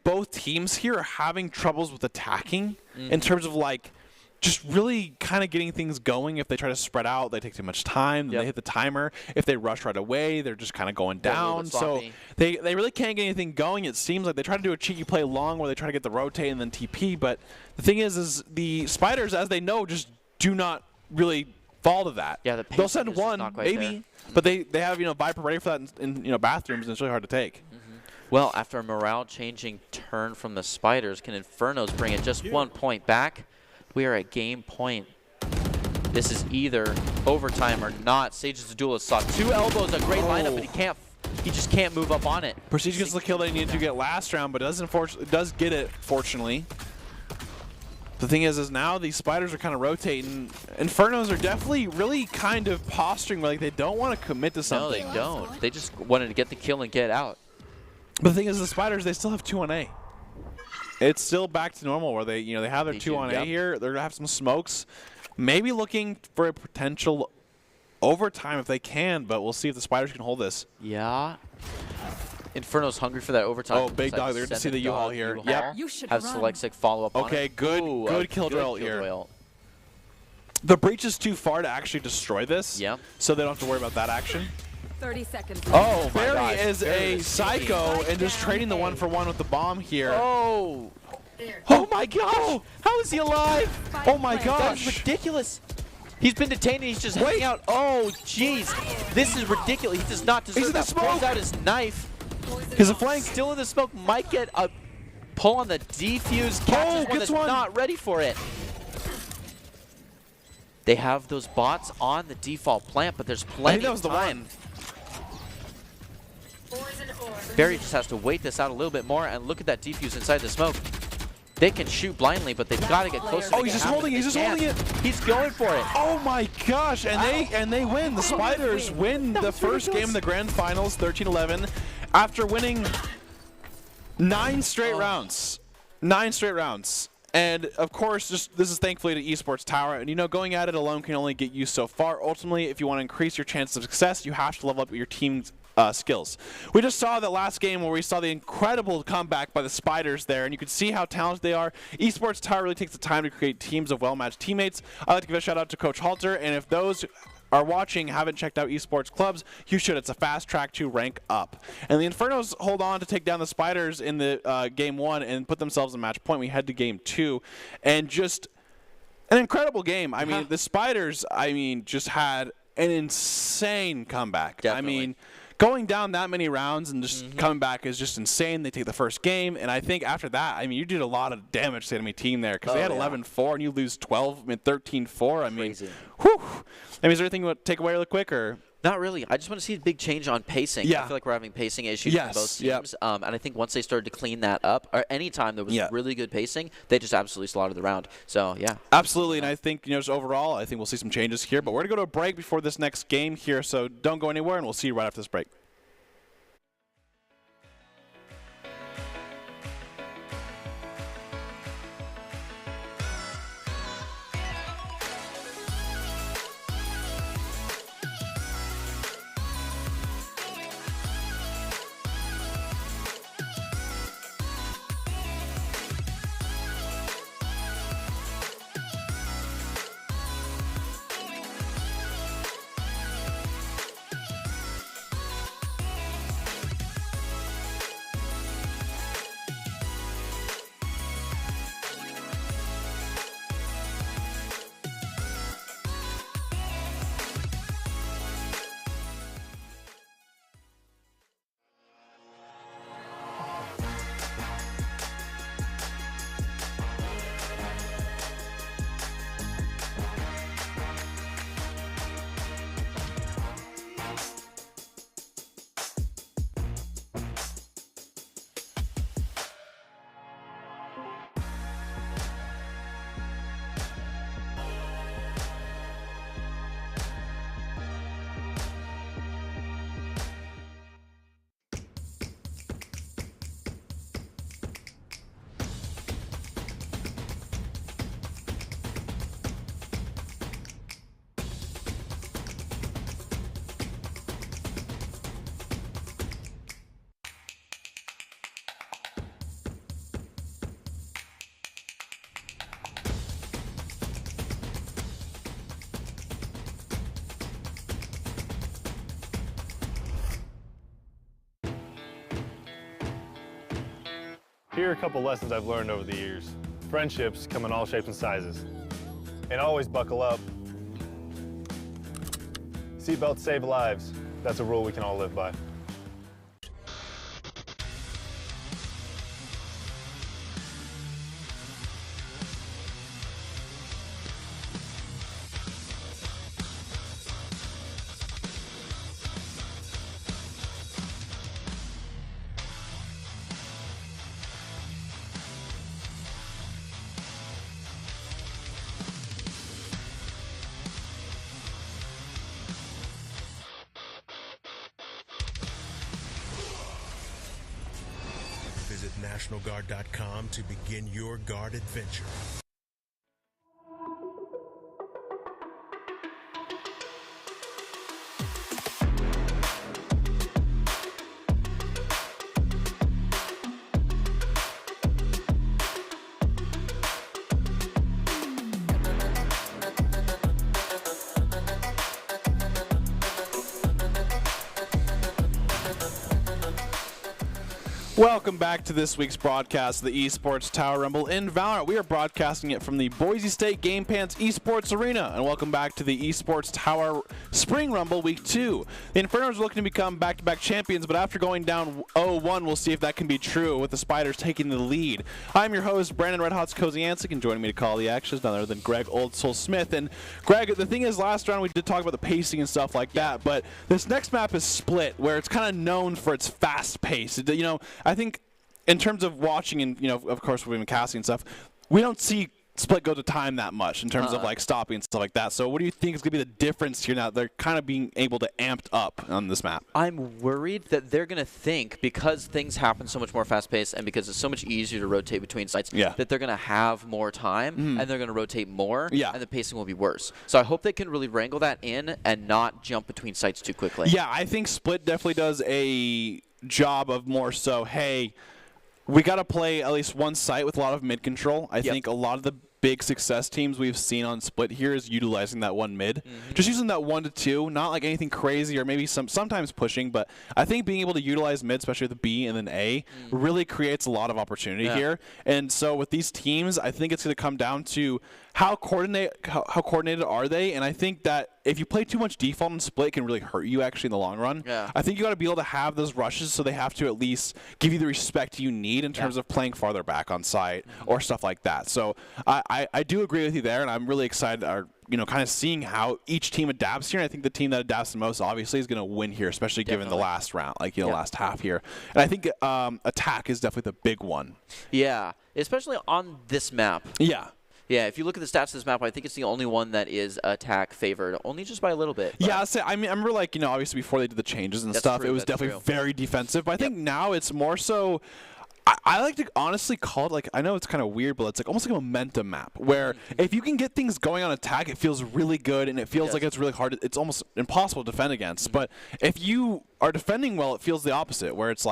both teams here are having troubles with attacking in terms of like just really kind of getting things going. If they try to spread out, they take too much time. Then they hit the timer. If they rush right away, they're just kind of going down. So they really can't get anything going. It seems like they try to do a cheeky play long where they try to get the rotate and then TP. But the thing is the Spiders, as they know, just do not really fall to that. Yeah, they'll send one maybe, but they have, you know, Viper ready for that in you know, bathrooms, and it's really hard to take. Well, after a morale-changing turn from the Spiders, can Infernos bring it just 1 point back? We are at game point. This is either overtime or not. Sage's duelist saw 2 elbows, a great lineup, but he just can't move up on it. Prestige gets the kill that he needed to get last round, but does get it, fortunately. The thing is now these Spiders are kind of rotating. Infernos are definitely really kind of posturing like they don't want to commit to something. No, they don't. They just wanted to get the kill and get out. But the thing is, the Spiders, they still have 2 on A. It's still back to normal where they, you know, they have their 2 on A here. They're gonna have some smokes, maybe looking for a potential overtime if they can. But we'll see if the Spiders can hold this. Yeah. Inferno's hungry for that overtime. Oh, big dog. They're going to see the U-Haul here. Yep. You should Have run. Selexic follow up on it. Good Killjoy ult here. ult. The breach is too far to actually destroy this. Yep. So they don't have to worry about that action. 30 seconds left. Oh, my Barry gosh. is Barry a psycho and just trading the 1-for-1 with the bomb here. Oh. Oh, my gosh. How is he alive? Oh my That gosh. is ridiculous. He's been detained and he's just hanging out. Oh, jeez. This is ridiculous. He does not deserve He's in the that. Pulls smoke. out his knife. He's a flank. Still in the smoke. Might get a pull on the defuse. Catches one gets that's one. not ready for it. They have those bots on the default plant, but there's I plenty think that was of the time. one. Barry just has to wait this out a little bit more and look at that defuse inside the smoke. They can shoot blindly, but they've got to get closer. Oh, he's just holding it. He's just holding it. He's going for it. Oh my gosh, and they win. The Spiders win the first game in the grand finals, 13-11, after winning 9 straight rounds. 9 straight rounds. And of course, this is thankfully to Esports Tower. And you know, going at it alone can only get you so far. Ultimately, if you want to increase your chances of success, you have to level up your team's skills. We just saw that last game where we saw the incredible comeback by the Spiders there, and you could see how talented they are. Esports Tower really takes the time to create teams of well-matched teammates. I'd like to give a shout out to Coach Halter, and if those are watching, haven't checked out esports clubs, you should. It's a fast track to rank up. And the Infernos hold on to take down the Spiders in the game 1 and put themselves in match point. We head to game 2, and just an incredible game. I mean, the Spiders, just had an insane comeback. Definitely. I mean, going down that many rounds and just coming back is just insane. They take the first game, and I think after that, you did a lot of damage to the enemy team there because they had 11-4 and you lose 13-4. Crazy. Whew. Is there anything you want to take away real quick, or? Not really. I just want to see a big change on pacing. Yeah. I feel like we're having pacing issues in both teams. And I think once they started to clean that up, or any time there was really good pacing, they just absolutely slaughtered the round. So, yeah. Absolutely. And I think, just overall, I think we'll see some changes here. But we're going to go to a break before this next game here. So don't go anywhere, and we'll see you right after this break. Here are a couple lessons I've learned over the years. Friendships come in all shapes and sizes. And always buckle up. Seatbelts save lives. That's a rule we can all live by. Visit NationalGuard.com to begin your guard adventure. Welcome back to this week's broadcast of the Esports Tower Rumble in Valorant. We are broadcasting it from the Boise State Game Pants Esports Arena. And welcome back to the Esports Tower Spring Rumble Week 2. The Infernos are looking to become back-to-back champions, but after going down 0-1, we'll see if that can be true with the Spiders taking the lead. I'm your host, Brandon Red Hot's Koziancic, and joining me to call the action is none other than Greg Old Soul Smith. And Greg, the thing is, last round we did talk about the pacing and stuff like that, but this next map is Split, where it's kind of known for its fast pace. You know, I think in terms of watching and, you know, of course we've been casting and stuff, we don't see Split go to time that much in terms of like stopping and stuff like that. So what do you think is going to be the difference here now? They're kind of being able to amped up on this map. I'm worried that they're going to think, because things happen so much more fast-paced and because it's so much easier to rotate between sites, that they're going to have more time and they're going to rotate more and the pacing will be worse. So I hope they can really wrangle that in and not jump between sites too quickly. Yeah, I think Split definitely does a job of more so, hey, we got to play at least one site with a lot of mid control. I think a lot of the big success teams we've seen on Split here is utilizing that one mid. Just using that 1 to 2, not like anything crazy or maybe sometimes pushing, but I think being able to utilize mid, especially the B and then A, really creates a lot of opportunity here. And so with these teams, I think it's going to come down to how coordinated are they? And I think that if you play too much default and Split, it can really hurt you actually in the long run. I think you got to be able to have those rushes so they have to at least give you the respect you need in terms of playing farther back on site or stuff like that. So I do agree with you there, and I'm really excited, kind of seeing how each team adapts here. And I think the team that adapts the most, obviously, is going to win here, especially given the last round, last half here. And I think attack is definitely the big one. Yeah, especially on this map. Yeah, if you look at the stats of this map, I think it's the only one that is attack favored, only just by a little bit. Yeah, I mean, I remember, obviously before they did the changes and stuff, it was definitely very defensive. But I think now it's more so, I like to honestly call it, I know it's kind of weird, but it's almost like a momentum map, where if you can get things going on attack, it feels really good, and it feels like it's really hard. It's almost impossible to defend against. But if you are defending well, it feels the opposite, where it's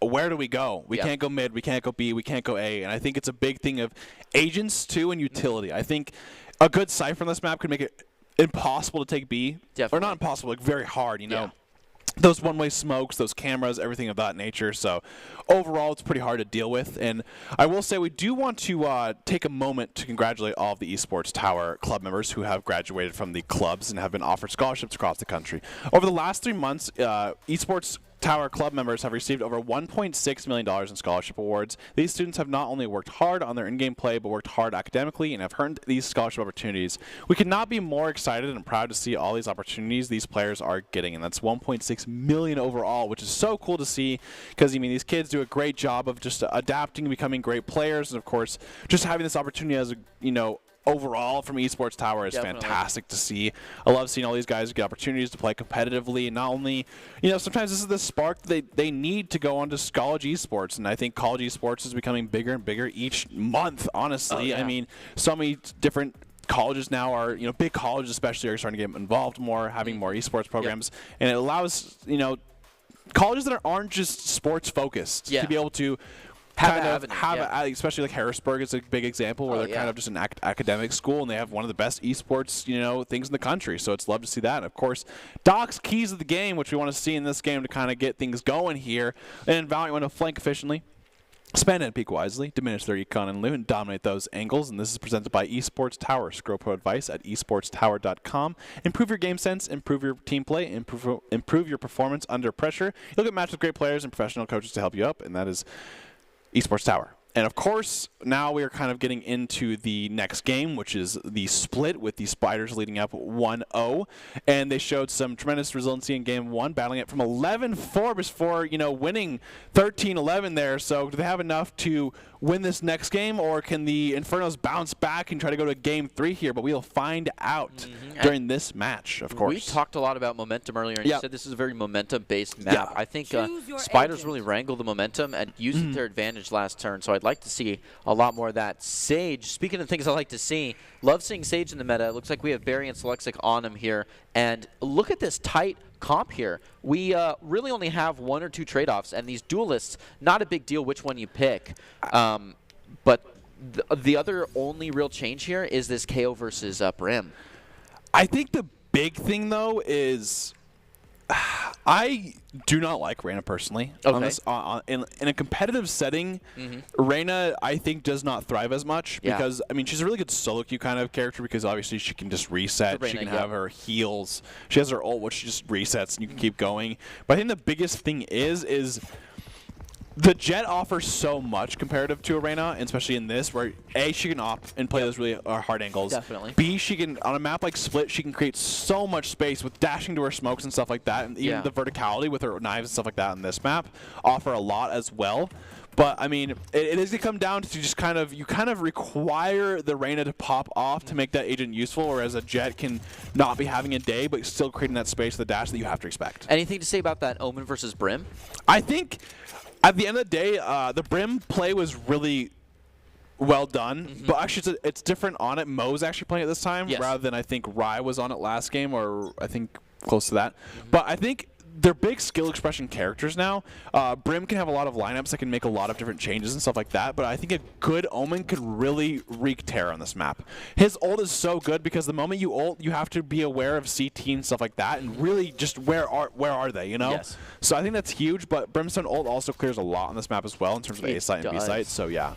where do we go? We can't go mid, we can't go B, we can't go A. And I think it's a big thing of agents, too, and utility. I think a good Cypher on this map could make it impossible to take B. Or not impossible, very hard, Those one-way smokes, those cameras, everything of that nature. So overall, it's pretty hard to deal with. And I will say we do want to take a moment to congratulate all of the Esports Tower club members who have graduated from the clubs and have been offered scholarships across the country. Over the last 3 months, Esports Tower club members have received over $1.6 million in scholarship awards. These students have not only worked hard on their in-game play, but worked hard academically and have earned these scholarship opportunities. We could not be more excited and proud to see all these opportunities these players are getting, and that's $1.6 million overall, which is so cool to see because, these kids do a great job of just adapting and becoming great players, and, of course, just having this opportunity as overall from Esports Tower is fantastic to see. I love seeing all these guys get opportunities to play competitively. And not only, sometimes this is the spark they need to go on to college esports. And I think college esports is becoming bigger and bigger each month, honestly. So many different colleges now are, big colleges especially, are starting to get involved more, having more esports programs. And it allows, colleges that aren't just sports focused to be able to especially like Harrisburg is a big example where they're kind of just an academic school, and they have one of the best esports things in the country. So it's love to see that. And of course, Doc's keys of the game, which we want to see in this game to kind of get things going here. And Valorant want to flank efficiently, spend and peek wisely, diminish their econ and loot, and dominate those angles. And this is presented by Esports Tower. Scroll pro advice at esportstower.com. Improve your game sense, improve your team play, improve your performance under pressure. You'll get matched with great players and professional coaches to help you up, and that is Esports Tower. And of course, now we are kind of getting into the next game, which is the Split with the Spiders leading up 1-0. And they showed some tremendous resiliency in game 1, battling it from 11-4 before, winning 13-11 there. So do they have enough to win this next game, or can the Infernos bounce back and try to go to game 3 here? But we'll find out during this match, of course. We talked a lot about momentum earlier, and you said this is a very momentum-based map. I think Spiders really wrangled the momentum and used it to their advantage last turn, so I'd like to see a lot more of that. Sage, speaking of things I like to see, love seeing Sage in the meta. It looks like we have Barry and Selexic on him here, and look at this tight comp here. We really only have 1 or 2 trade-offs, and these duelists, not a big deal which one you pick. But the other only real change here is this KO versus Brim. I think the big thing, though, is I do not like Reyna personally. Okay. On this, in a competitive setting, Reyna I think does not thrive as much because I mean she's a really good solo queue kind of character because obviously she can just reset. Reyna, she can have her heals. She has her ult which just resets and you can keep going. But I think the biggest thing is the Jet offers so much comparative to Arena, especially in this, where A, she can op and play those really hard angles. Definitely. B, she can, on a map like Split, she can create so much space with dashing to her smokes and stuff like that. And even the verticality with her knives and stuff like that on this map offer a lot as well. But, I mean, it is going to come down to just you kind of require the Reyna to pop off to make that agent useful, whereas a Jet can not be having a day, but still creating that space with the dash that you have to respect. Anything to say about that Omen versus Brim? I think at the end of the day, the Brim play was really well done, but actually it's different on it. Mo's actually playing it this time rather than I think Rye was on it last game, or I think close to that. But I think they're big skill expression characters now. Brim can have a lot of lineups that can make a lot of different changes and stuff like that, but I think a good Omen could really wreak terror on this map. His ult is so good because the moment you ult, you have to be aware of CT and stuff like that, and really just where are they, you know? Yes. So I think that's huge, but Brimstone ult also clears a lot on this map as well in terms of A site and B site, so yeah.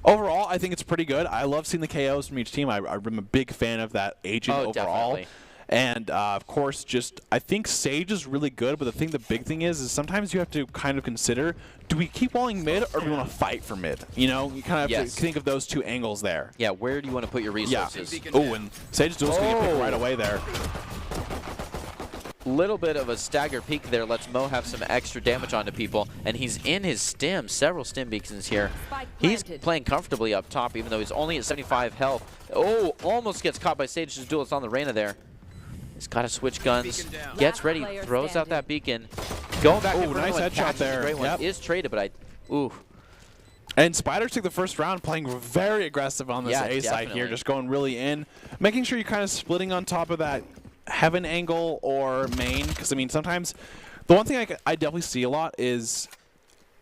Overall, I think it's pretty good. I love seeing the KOs from each team. I'm a big fan of that agent overall. Definitely. And, of course, I think Sage is really good, but the big thing is sometimes you have to kind of consider, do we keep walling mid or do we want to fight for mid? You know, you kind of have to think of those two angles there. Yeah, where do you want to put your resources? Yeah. Oh, and Sage duel's going to get picked right away there. Little bit of a stagger peek there lets Mo have some extra damage onto people, and he's in his stim, several stim beacons here. He's playing comfortably up top, even though he's only at 75 health. Oh, almost gets caught by Sage's duelist on the Reyna there. He's got to switch guns, gets ready, throws out that beacon. Going back in for nice headshot there. Great one. Is traded, but ooh. And Spiders took the first round, playing very aggressive on this A side here, just going really in, making sure you're kind of splitting on top of that Heaven angle or main, because I mean sometimes the one thing I definitely see a lot is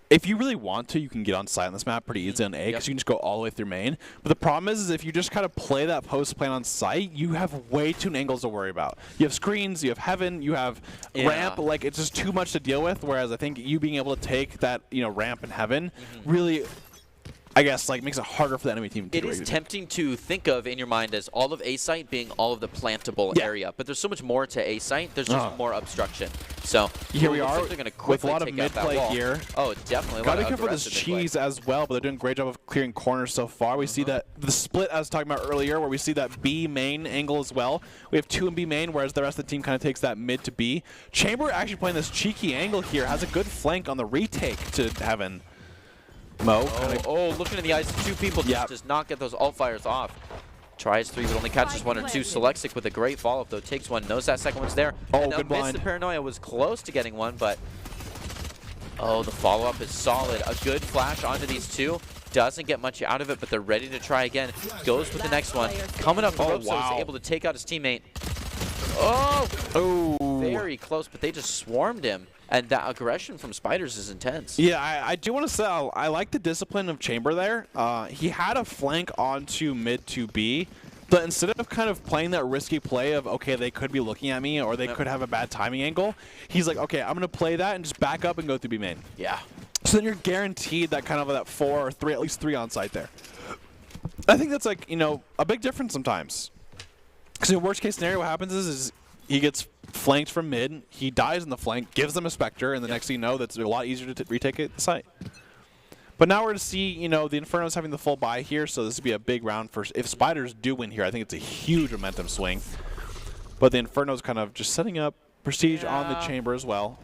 if you really want to, you can get on site on this map pretty easy on A because you can just go all the way through main. But the problem is if you just kind of play that post plan on site, you have way too many angles to worry about. You have screens, you have Heaven, you have ramp. Like it's just too much to deal with. Whereas I think you being able to take that ramp and Heaven really, I guess, like makes it harder for the enemy team to It is tempting to think of in your mind as all of A site being all of the plantable area, but there's so much more to A site. There's just more obstruction. So here we are they're with a lot of mid play here. Oh, definitely. Gotta be careful with this cheese as well, but they're doing a great job of clearing corners so far. We see that the split I was talking about earlier, where we see that B main angle as well. We have 2 in B main, whereas the rest of the team kind of takes that mid to B. Chamber actually playing this cheeky angle here, has a good flank on the retake to Heaven. Mo. Looking in the eyes of 2 people, just does not get those alt fires off. Tries 3, but only catches 1 or 2. Selectsic with a great follow-up, though. Takes 1, knows that second one's there. And good blind. The paranoia was close to getting 1, but the follow-up is solid. A good flash onto these 2. Doesn't get much out of it, but they're ready to try again. Goes with the next one. Coming up the ropes, so he's able to take out his teammate. Very close, but they just swarmed him. And that aggression from Spiders is intense. Yeah, I do want to say I like the discipline of Chamber there. He had a flank onto mid to B, but instead of kind of playing that risky play of, okay, they could be looking at me or they could have a bad timing angle, he's like, okay, I'm going to play that and just back up and go through B main. Yeah. So then you're guaranteed that kind of that 4 or 3, at least 3 on site there. I think that's like, a big difference sometimes. Because in worst case scenario, what happens is he gets flanked from mid, he dies in the flank, gives them a Spectre, and the next thing you know, that's a lot easier to retake it the site. But now we're to see, the Inferno's having the full buy here, so this would be a big round for, if Spiders do win here, I think it's a huge momentum swing. But the Inferno's kind of just setting up Prestige on the Chamber as well.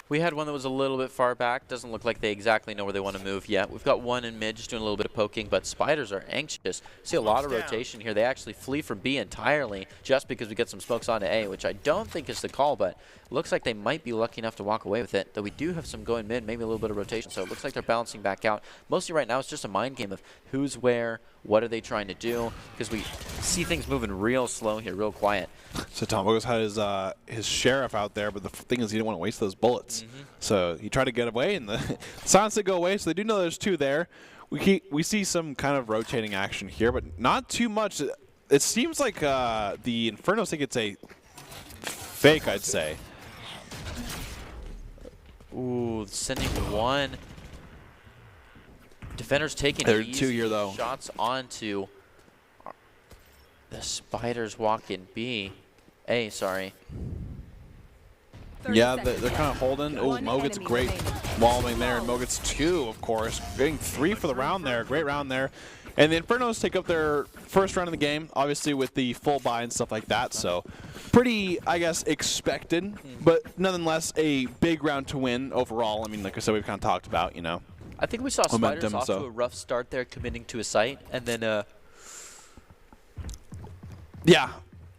We had one that was a little bit far back. Doesn't look like they exactly know where they want to move yet. We've got one in mid just doing a little bit of poking, but Spiders are anxious. See a lot of rotation here. They actually flee from B entirely just because we get some smokes onto A, which I don't think is the call, but looks like they might be lucky enough to walk away with it. Though we do have some going mid, maybe a little bit of rotation, so it looks like they're balancing back out. Mostly right now it's just a mind game of who's where, what are they trying to do, because we see things moving real slow here, real quiet. So Tombogos had his Sheriff out there, but the thing is he didn't want to waste those bullets. So he tried to get away, and the silence did go away, so they do know there's 2 there. We see some kind of rotating action here, but not too much. It seems like the Inferno think it's a fake, I'd say. Ooh, sending one. Defenders taking There are easy 2 here, though. shots onto the Spiders walking B. A, sorry. 30 Yeah, seconds they're kind of left. holding. Oh, One Mo gets a enemy great remaining. wallowing there, and Mo gets 2, of course. Getting 3 for the round there. Great round there. And the Infernos take up their first round of the game, obviously with the full buy and stuff like that. So pretty, I guess, expected, but nonetheless a big round to win overall. I mean, like I said, we've kind of talked about, you know. I think we saw Momentum, Spiders off so. to a rough start there, committing to a site, and then Yeah,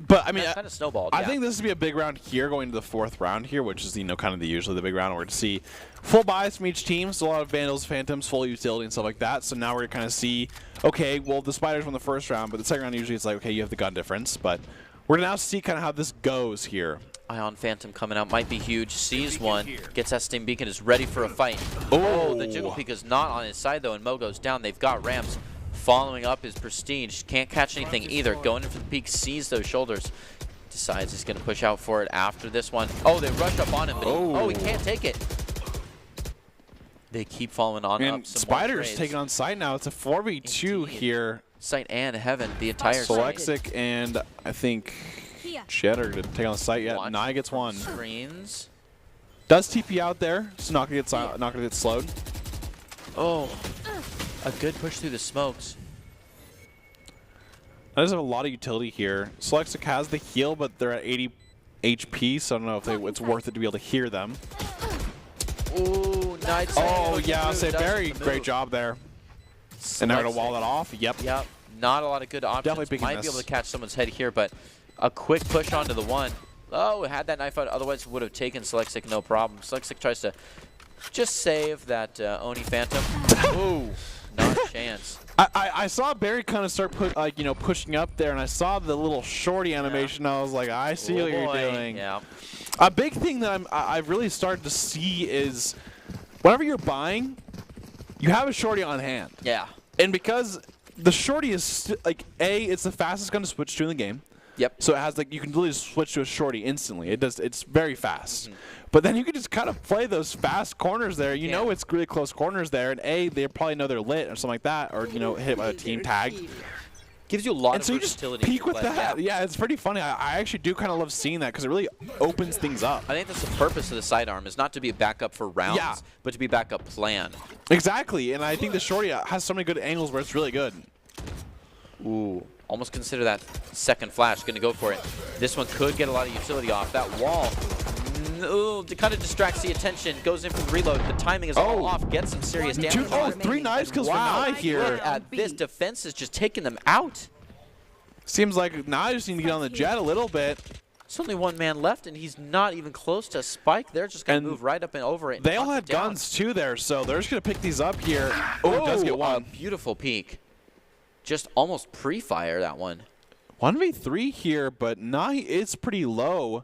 but I mean, kind of snowballed. I yeah. think this would be a big round here, going to the 4th round here, which is, you know, kind of usually the big round where to see full buys from each team. So a lot of Vandals, Phantoms, full utility and stuff like that. So now we're going to kind of see, okay, well, the Spiders won the first round, but the second round usually it's like, okay, you have the gun difference. But we're going to now see kind of how this goes here. Ion Phantom coming out might be huge. Sees one, gets that Steam Beacon, is ready for a fight. Oh, the Jiggle Peak is not on his side though, and Mo goes down. They've got Rams following up his Prestige. Can't catch anything either. Going in for the peak, sees those shoulders. Decides he's going to push out for it after this one. Oh, they rush up on him, but he can't take it. They keep following on And up. Some Spiders taking on site now. It's a 4v2 Indeed. here. Sight and Heaven, the entire side. Solexic and I think Jet are going to take on the site yet. Watch Nye gets 1. Screens. Does TP out there, so not going to get slowed. Oh, a good push through the smokes. That does have a lot of utility here. Solexic has the heal, but they're at 80 HP, so I don't know if it's worth it to be able to hear them. Ooh, nice. Oh, yeah, I'll say very great job there. And they're going to wall that off. Yep. Yep. Not a lot of good options. Definitely picking Might be this. able to catch someone's head here, but a quick push onto the one. Oh, had that knife out. Otherwise, would have taken Solexic no problem. Solexic tries to just save that Oni Phantom. Ooh, not a chance. I saw Barry kind of start pushing up there, and I saw the little shorty animation. I was like, I see what you're doing. Yeah. A big thing that I've really started to see is whenever you're buying, you have a shorty on hand. Yeah. And because the shorty is like it's the fastest gun to switch to in the game. Yep. So it has you can literally switch to a shorty instantly. It's very fast. But then you can just kind of play those fast corners there. You know it's really close corners there, and they probably know they're lit or something like that, or hit by a team tag. Gives you a lot And of so you just versatility. peek to with play. that. Yeah, it's pretty funny. I actually do kind of love seeing that because it really opens things up. I think that's the purpose of the sidearm, is not to be a backup for rounds, but to be backup plan. Exactly, and I think the shorty has so many good angles where it's really good. Ooh. Almost consider that second flash. Going to go for it. This one could get a lot of utility off. That wall, ooh, kind of distracts the attention. Goes in for the reload. The timing is all off. Gets some serious damage. Three knives kills for Nye here. Look at this. Defense is just taking them out. Seems like Nye just need to get on the jet a little bit. There's only one man left, and he's not even close to Spike. They're just going to move right up and over it. They all had guns too there, so they're just going to pick these up here. Oh, does get one. Beautiful peek. Just almost pre-fire that one. 1v3 here, but Nye is pretty low.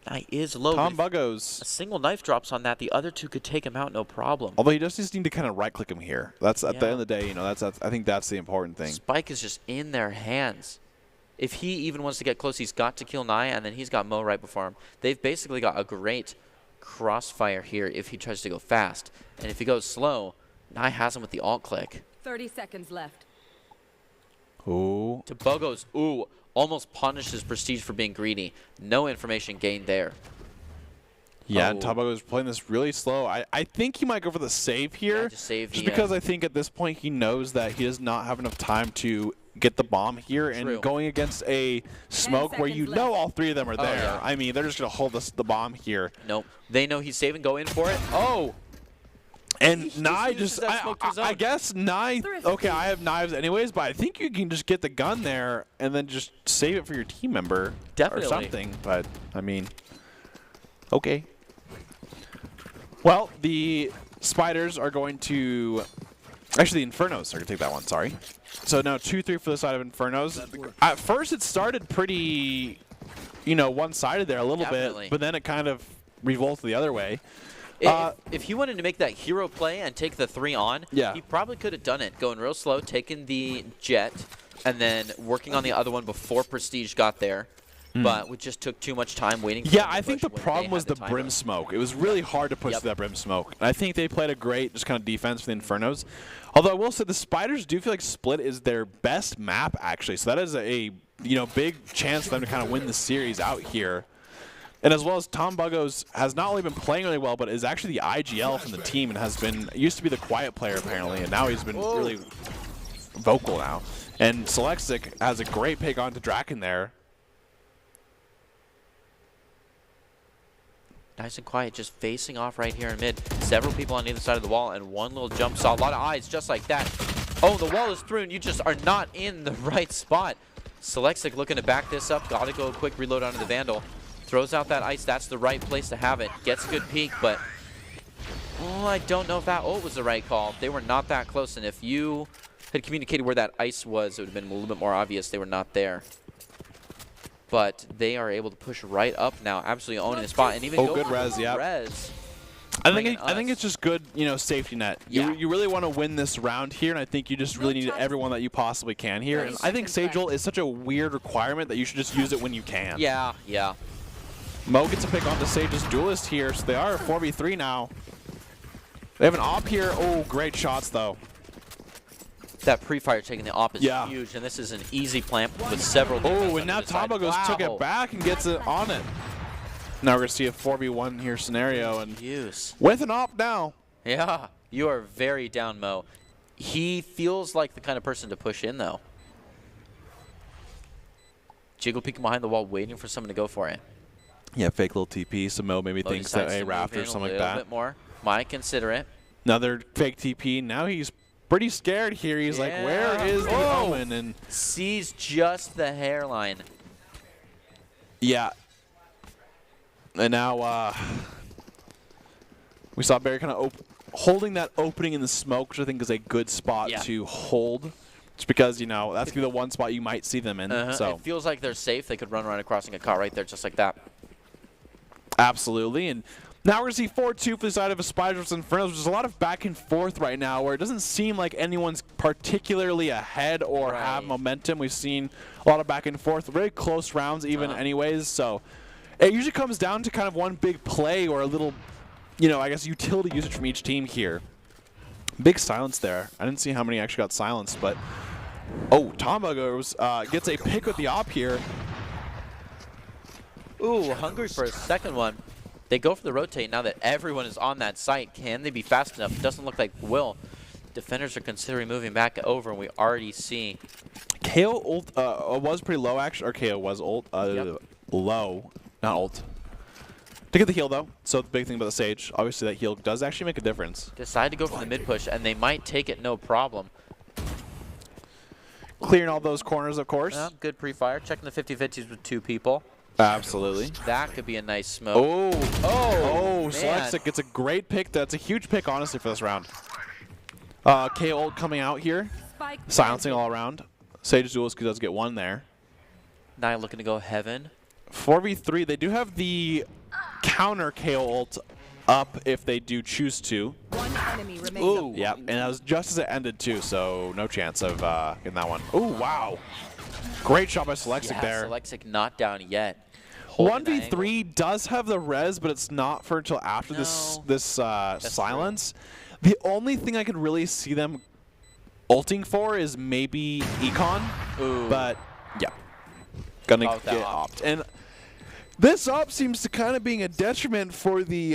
Nye is low. Tom but if Buggos. a single knife drops on that, the other two could take him out no problem. Although he does just need to kind of right-click him here. That's at the end of the day, that's I think that's the important thing. Spike is just in their hands. If he even wants to get close, he's got to kill Nye, and then he's got Mo right before him. They've basically got a great crossfire here if he tries to go fast. And if he goes slow, Nye has him with the alt click. 30 seconds left. Ooh. To Bogos, ooh, almost punishes Prestige for being greedy. No information gained there. Yeah, and Tom Buggos playing this really slow. I think he might go for the save here. Yeah, just save just the, because I think at this point he knows that he does not have enough time to get the bomb here. True. And going against a smoke where you know all three of them are there. Yeah. I mean, they're just going to hold the bomb here. Nope. They know he's saving, go in for it. Oh! And Nye uses that smoke to his I own. guess Nye, okay, I have knives anyways, but I think you can just get the gun there and then just save it for your team member. Definitely. Or something. But, I mean, okay. Well, the Spiders are going to, actually the Infernos are going to take that one, sorry. So now 2-3 for the side of Infernos. At first it started pretty, one-sided there a little bit, but then it kind of revolted the other way. If he wanted to make that hero play and take the 3 on, he probably could have done it. Going real slow, taking the jet, and then working on the other one before Prestige got there. but we just took too much time waiting for Yeah, them to I think push the when problem they was had the timer. brim smoke. It was really hard to push through that brim smoke. And I think they played a great just kind of defense for the Infernos. Although I will say the Spiders do feel like Split is their best map, actually. So that is a big chance for them to kind of win the series out here. And as well as Tom Buggos has not only been playing really well, but is actually the IGL from the team and used to be the quiet player apparently, and now he's been really vocal now. And Selexic has a great pick onto Draken there. Nice and quiet, just facing off right here in mid. Several people on either side of the wall, and one little jump saw. A lot of eyes just like that. Oh, the wall is through, and you just are not in the right spot. Selexic looking to back this up. Got to go a quick reload onto the Vandal. Throws out that ice. That's the right place to have it. Gets a good peek, but I don't know if that ult was the right call. They were not that close, and if you had communicated where that ice was, it would have been a little bit more obvious they were not there. But they are able to push right up now, absolutely owning the spot, and even go good for res, the yeah. res. I think it's just good, safety net. Yeah. You really want to win this round here, and I think you just really need everyone that you possibly can here. And I think Sage ult is such a weird requirement that you should just use it when you can. Yeah, yeah. Mo gets a pick onto Sage's duelist here, so they are 4v3 now. They have an op here. Oh, great shots though. That pre-fire taking the op is huge, and this is an easy plant with several. Oh, and now Tombo goes took it back and gets it on it. Now we're gonna see a 4v1 here scenario, and with an op now. Yeah, you are very down, Mo. He feels like the kind of person to push in though. Jiggle peeking behind the wall, waiting for someone to go for it. Yeah, fake little TP. So Mo maybe thinks that a Raptor or something like that. A little bit more. Might consider it. Another fake TP. Now he's pretty scared here. He's like, where is the Omen? And sees just the hairline. Yeah. And now we saw Barry kind of holding that opening in the smoke, which I think is a good spot to hold. Just because, that's going to be the one spot you might see them in. So it feels like they're safe. They could run around across and get caught right there just like that. Absolutely. And now we're going to see 4-2 for the side of a Spiders and Infernos, which is a lot of back and forth right now where it doesn't seem like anyone's particularly ahead or have momentum. We've seen a lot of back and forth, very close rounds even anyways. So it usually comes down to kind of one big play or a little, I guess utility usage from each team here. Big silence there. I didn't see how many actually got silenced, but Tomba gets a pick with the op here. Ooh, hungry for a second one. They go for the rotate now that everyone is on that site. Can they be fast enough? It doesn't look like will. Defenders are considering moving back over, and we already see. KO ult was pretty low, actually. Or KO was ult. Low, not ult. To get the heal, though. So the big thing about the Sage, obviously that heal does actually make a difference. Decide to go for the mid push, and they might take it no problem. Clearing all those corners, of course. Good pre-fire. Checking the 50-50s with two people. Absolutely. That could be a nice smoke. Oh, Selexic gets a great pick. That's a huge pick, honestly, for this round. KO ult coming out here. Silencing all around. Sage Duelist does get one there. Now looking to go heaven. 4v3. They do have the counter KO ult up if they do choose to. One enemy remains. Yeah, and that was just as it ended, too, so no chance of getting that one. Oh, wow. Great shot by Selexic there. Selexic not down yet. 1v3 does have the res, but it's not for until after this silence. True. The only thing I could really see them ulting for is maybe Econ. Ooh. But, yeah. Gonna get opt. And this op seems to kind of being a detriment for the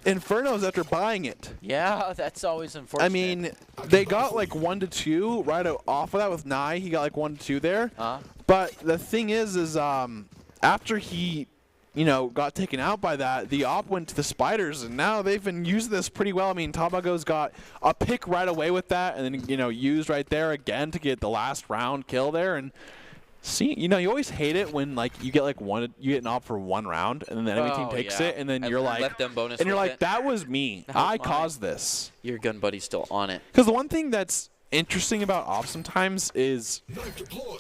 Infernos after buying it. Yeah, that's always unfortunate. I mean, they got like 1-2 right off of that with Nye. He got like 1-2 there. But the thing is after he, got taken out by that, the op went to the Spiders, and now they've been using this pretty well. I mean, Tabago's got a pick right away with that, and then, used right there again to get the last round kill there. And see, you always hate it when you get you get an op for one round, and then the enemy team takes it, and then you're like, let them bonus and you're like, that was me. I caused this. Your gun buddy's still on it. Because the one thing that's interesting about ops sometimes is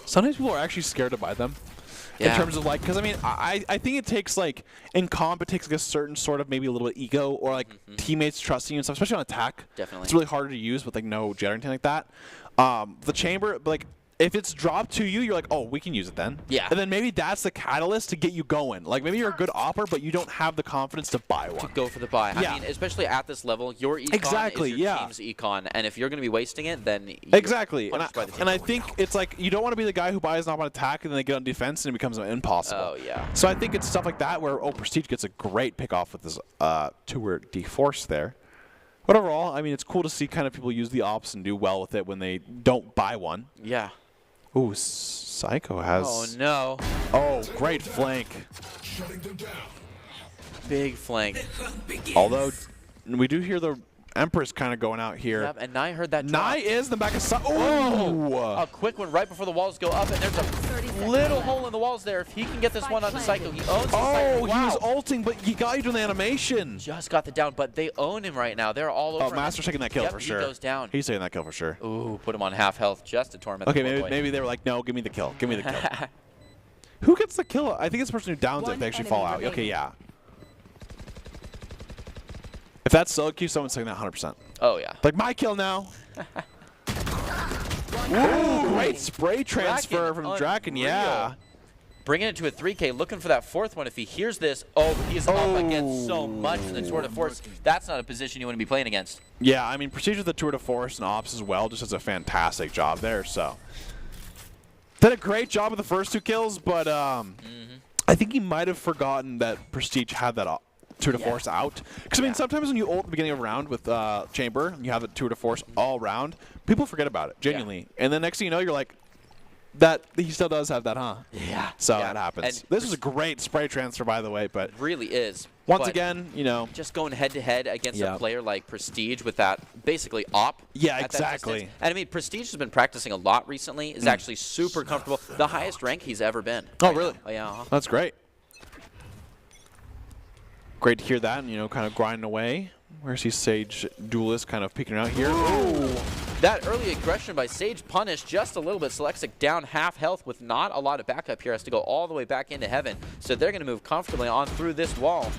sometimes people are actually scared to buy them. In terms of because I mean, I think it takes in comp, it takes a certain sort of maybe a little bit ego or teammates trusting you and stuff, especially on attack. Definitely. It's really harder to use with no jet or anything like that. The chamber, if it's dropped to you, you're like, oh, we can use it then. Yeah. And then maybe that's the catalyst to get you going. Like maybe you're a good opper, but you don't have the confidence to buy one. To go for the buy. Yeah. I mean, especially at this level, your econ Exactly, is your yeah. team's econ, and if you're going to be wasting it, then you're Exactly. punished by the team. And I think it's like you don't want to be the guy who buys an op on attack and then they get on defense and it becomes impossible. Oh, yeah. So I think it's stuff like that where Prestige gets a great pick off with this tour D-Force there. But overall, I mean, it's cool to see kind of people use the ops and do well with it when they don't buy one. Yeah. Ooh, Psycho has... Oh, no. Oh, great flank. Big flank. Although, we do hear the Empress kind of going out here. Yep, and Nye heard that drop. Nye is in the back of... A A quick one right before the walls go up, and there's a little hole in the walls there. If he can get this one on the Psycho, he owns the Psycho. Oh, Wow. he was ulting, but he got you doing the animation. Just got the down, but they own him right now. They're all over Oh, him. Master's taking that kill Yep, for he sure. goes down. He's taking that kill for sure. Ooh, put him on half health just to torment Okay, the poor boy. maybe they were like, no, give me the kill. Give me the kill. Who gets the kill? I think it's the person who downs it if they actually fall out. Okay, yeah. If that's solo queue, someone's taking that 100%. Oh, yeah. Like, my kill now. Ooh, great spray transfer from Draken, yeah. Bringing it to a 3K, looking for that fourth one. If he hears this, he's up against so much in the Tour de Force. That's not a position you want to be playing against. Yeah, I mean, Prestige with the Tour de Force and Ops as well just does a fantastic job there, so. Did a great job with the first 2 kills, but I think he might have forgotten that Prestige had that Tour de Force out. Because, I mean, sometimes when you ult at the beginning of a round with Chamber, and you have a Tour de Force all round, people forget about it, genuinely. And then next thing you know, you're like, that he still does have that, huh? Yeah. So yeah. that happens. And this was a great spray transfer, by the way, but really is. once again, you know. Just going head-to-head against a player like Prestige with that basically op. Yeah, at that exactly. distance. And I mean, Prestige has been practicing a lot recently. Is actually super comfortable. The highest rank he's ever been. Oh, really? Oh, yeah. That's great. Great to hear that, and, you know, kind of grinding away. Where's he, Sage Duelist, kind of peeking out here. Ooh. That early aggression by Sage punished just a little bit. Selectsic down half health with not a lot of backup here. Has to go all the way back into heaven. So they're going to move comfortably on through this wall.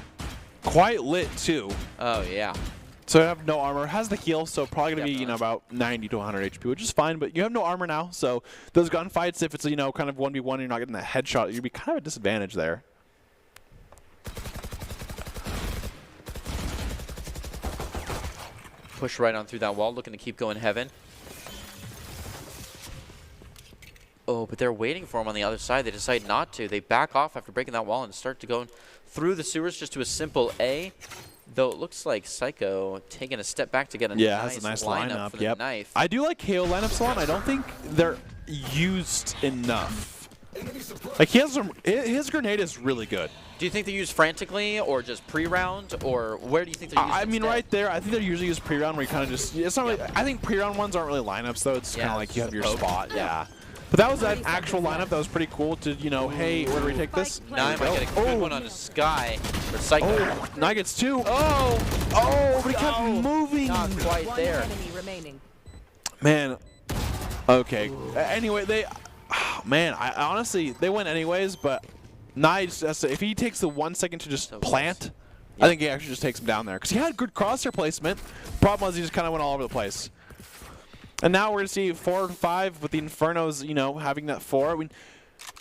Quite lit, too. Oh, yeah. So you have no armor. Has the heal, so probably going to be, you know, about 90 to 100 HP, which is fine. But you have no armor now, so those gunfights, if it's, you know, kind of 1v1, you're not getting that headshot, you'd be kind of a disadvantage there. Push right on through that wall, looking to keep going heaven. Oh, but they're waiting for him on the other side. They decide not to. They back off after breaking that wall and start to go through the sewers just to a simple A. Though it looks like Psycho taking a step back to get a has a nice lineup for the knife. I do like KO lineups a lot. I don't think they're used enough. Like, his grenade is really good. Do you think they're used frantically or just pre-round, or where do you think they're used I mean, instead? right there, I think they're usually used pre-round where you kind of just, it's not really, I think pre-round ones aren't really lineups, though. It's kind of like you have your spot. Yeah. But that was an actual lineup that was pretty cool to, you know, hey, where do we take this? Nye might get a good one on the Sky for Psycho. Oh, Nye gets 2. Oh, but he kept moving. Not quite One there. enemy remaining. Man. Okay. Anyway, man, I honestly, they win anyways, but Nye, if he takes the 1 second to just plant, I think he actually just takes him down there. Because he had good crosshair placement. Problem was he just kind of went all over the place. And now we're going to see 4 to 5 with the Infernos, you know, having that 4. I mean,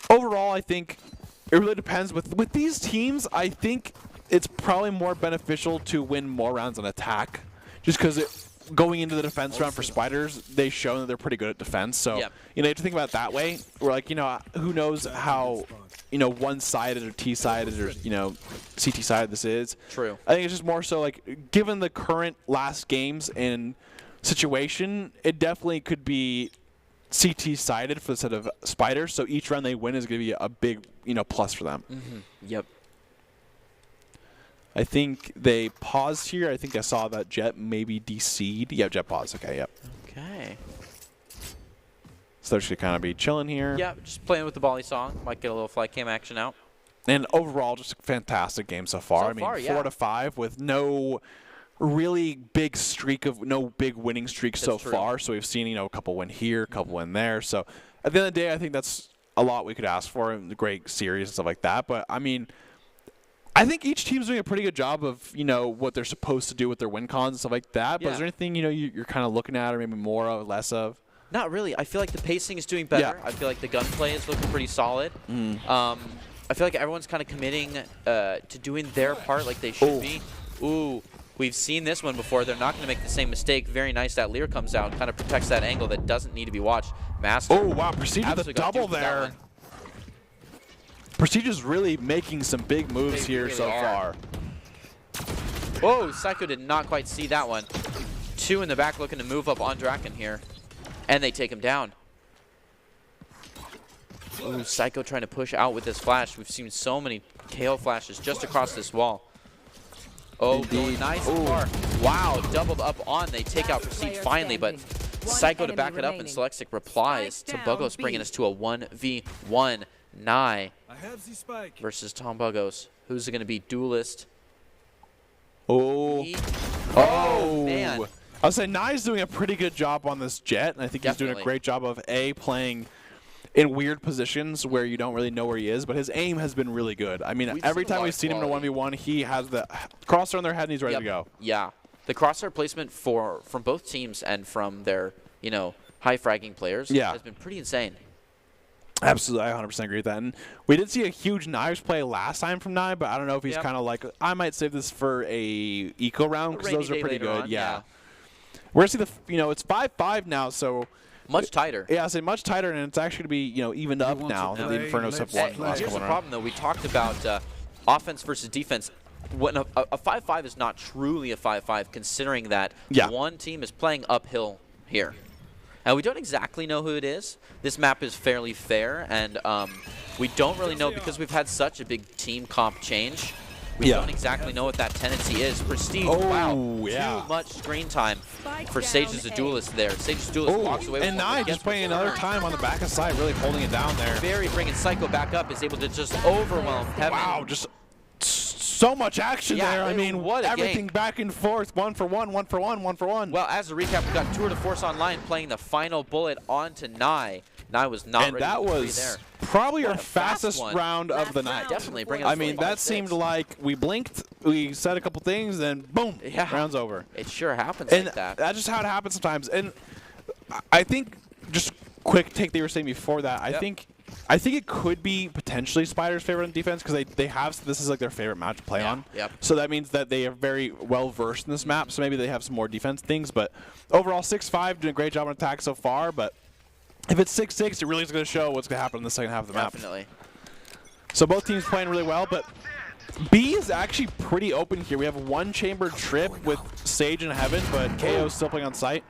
overall, I think it really depends. With these teams, I think it's probably more beneficial to win more rounds on attack. Just because going into the defense round for Spiders, they've shown that they're pretty good at defense. So, you know, you have to think about it that way. We're like, you know, who knows how, you know, one-sided or T-sided or, you know, CT-sided this is. True. I think it's just more so, like, given the current last games and situation, it definitely could be CT-sided for the set of Spiders. So each round they win is going to be a big, you know, plus for them. Yep. I think they paused here. I think I saw that Jet maybe DC'd. Yeah, Jet paused. Okay, yep. Okay. So they're just going to kind of be chilling here. Yeah, just playing with the volley song. Might get a little fly cam action out. And overall, just a fantastic game so far. So far, I mean, 4 to 5 with no really big streak of no big winning streak so far. So we've seen, you know, a couple win here, a couple win there. So at the end of the day, I think that's a lot we could ask for in the great series and stuff like that. But I mean, I think each team's doing a pretty good job of, you know, what they're supposed to do with their win cons and stuff like that. But is there anything, you know, you're kind of looking at or maybe more or less of? Not really. I feel like the pacing is doing better. Yeah. I feel like the gunplay is looking pretty solid. I feel like everyone's kind of committing to doing their part like they should be. Ooh, we've seen this one before. They're not going to make the same mistake. Very nice that Lear comes out, kind of protects that angle that doesn't need to be watched. Master. Oh, wow. Prestige with the double there. Prestige is really making some big moves here so far. Whoa, Psycho did not quite see that one. 2 in the back looking to move up on Draken here. And they take him down. Ooh, Psycho trying to push out with this flash. We've seen so many KO flashes just across this wall. Oh, going nice far. Wow, doubled up on. They take out Prestige finally, but Psycho to back it up, and Selectic replies to Bugos, bringing us to a 1v1 Nye versus Tom Bugos. Who's it going to be? Duelist. Oh, man. I would say Nye's doing a pretty good job on this Jet, and I think he's doing a great job of playing in weird positions where you don't really know where he is, but his aim has been really good. I mean, every time we've seen him in a 1v1, he has the crosshair on their head and he's ready to go. Yeah. The crosshair placement from both teams and from their, high fragging players has been pretty insane. Absolutely, I 100% agree with that. And we did see a huge Knives play last time from Nye, but I don't know if he's kind of like, I might save this for a eco round because those are pretty good. Yeah. We're going to see it's 5-5 now, so much tighter. Yeah, I say much tighter, and it's actually going to be, evened up now that the Infernos have won. Here's the problem, though. We talked about offense versus defense. When a 5-5 is not truly a 5-5, considering that one team is playing uphill here. And we don't exactly know who it is. This map is fairly fair, and we don't really know because we've had such a big team comp change. We don't exactly know what that tendency is. Prestige, wow, too much screen time for Sage as a duelist there. Sage as a duelist walks away with and Nye just playing another time on the back of side, really holding it down there. Very bringing Psycho back up, is able to just overwhelm Heaven. Wow, just so much action there. I mean, what everything back and forth, 1 for 1, 1 for 1, 1 for 1. Well, as a recap, we got Tour de Force Online playing the final bullet onto Nye. Nye was not ready that to be was there. Probably our fastest round of the night. Definitely bringing I mean, that seemed like we blinked, we said a couple things, then boom, round's over. It sure happens and like that. That's just how it happens sometimes. And I think, just quick take they were saying before that, I think it could be potentially Spider's favorite on defense because they have this is like their favorite map to play on. So that means that they are very well versed in this map. So maybe they have some more defense things. But overall, 6-5, doing a great job on attack so far. But if it's 6-6, it really is going to show what's going to happen in the second half of the map. Definitely. So both teams playing really well, but B is actually pretty open here. We have one chambered trip with Sage and Heaven, but KO still playing on site.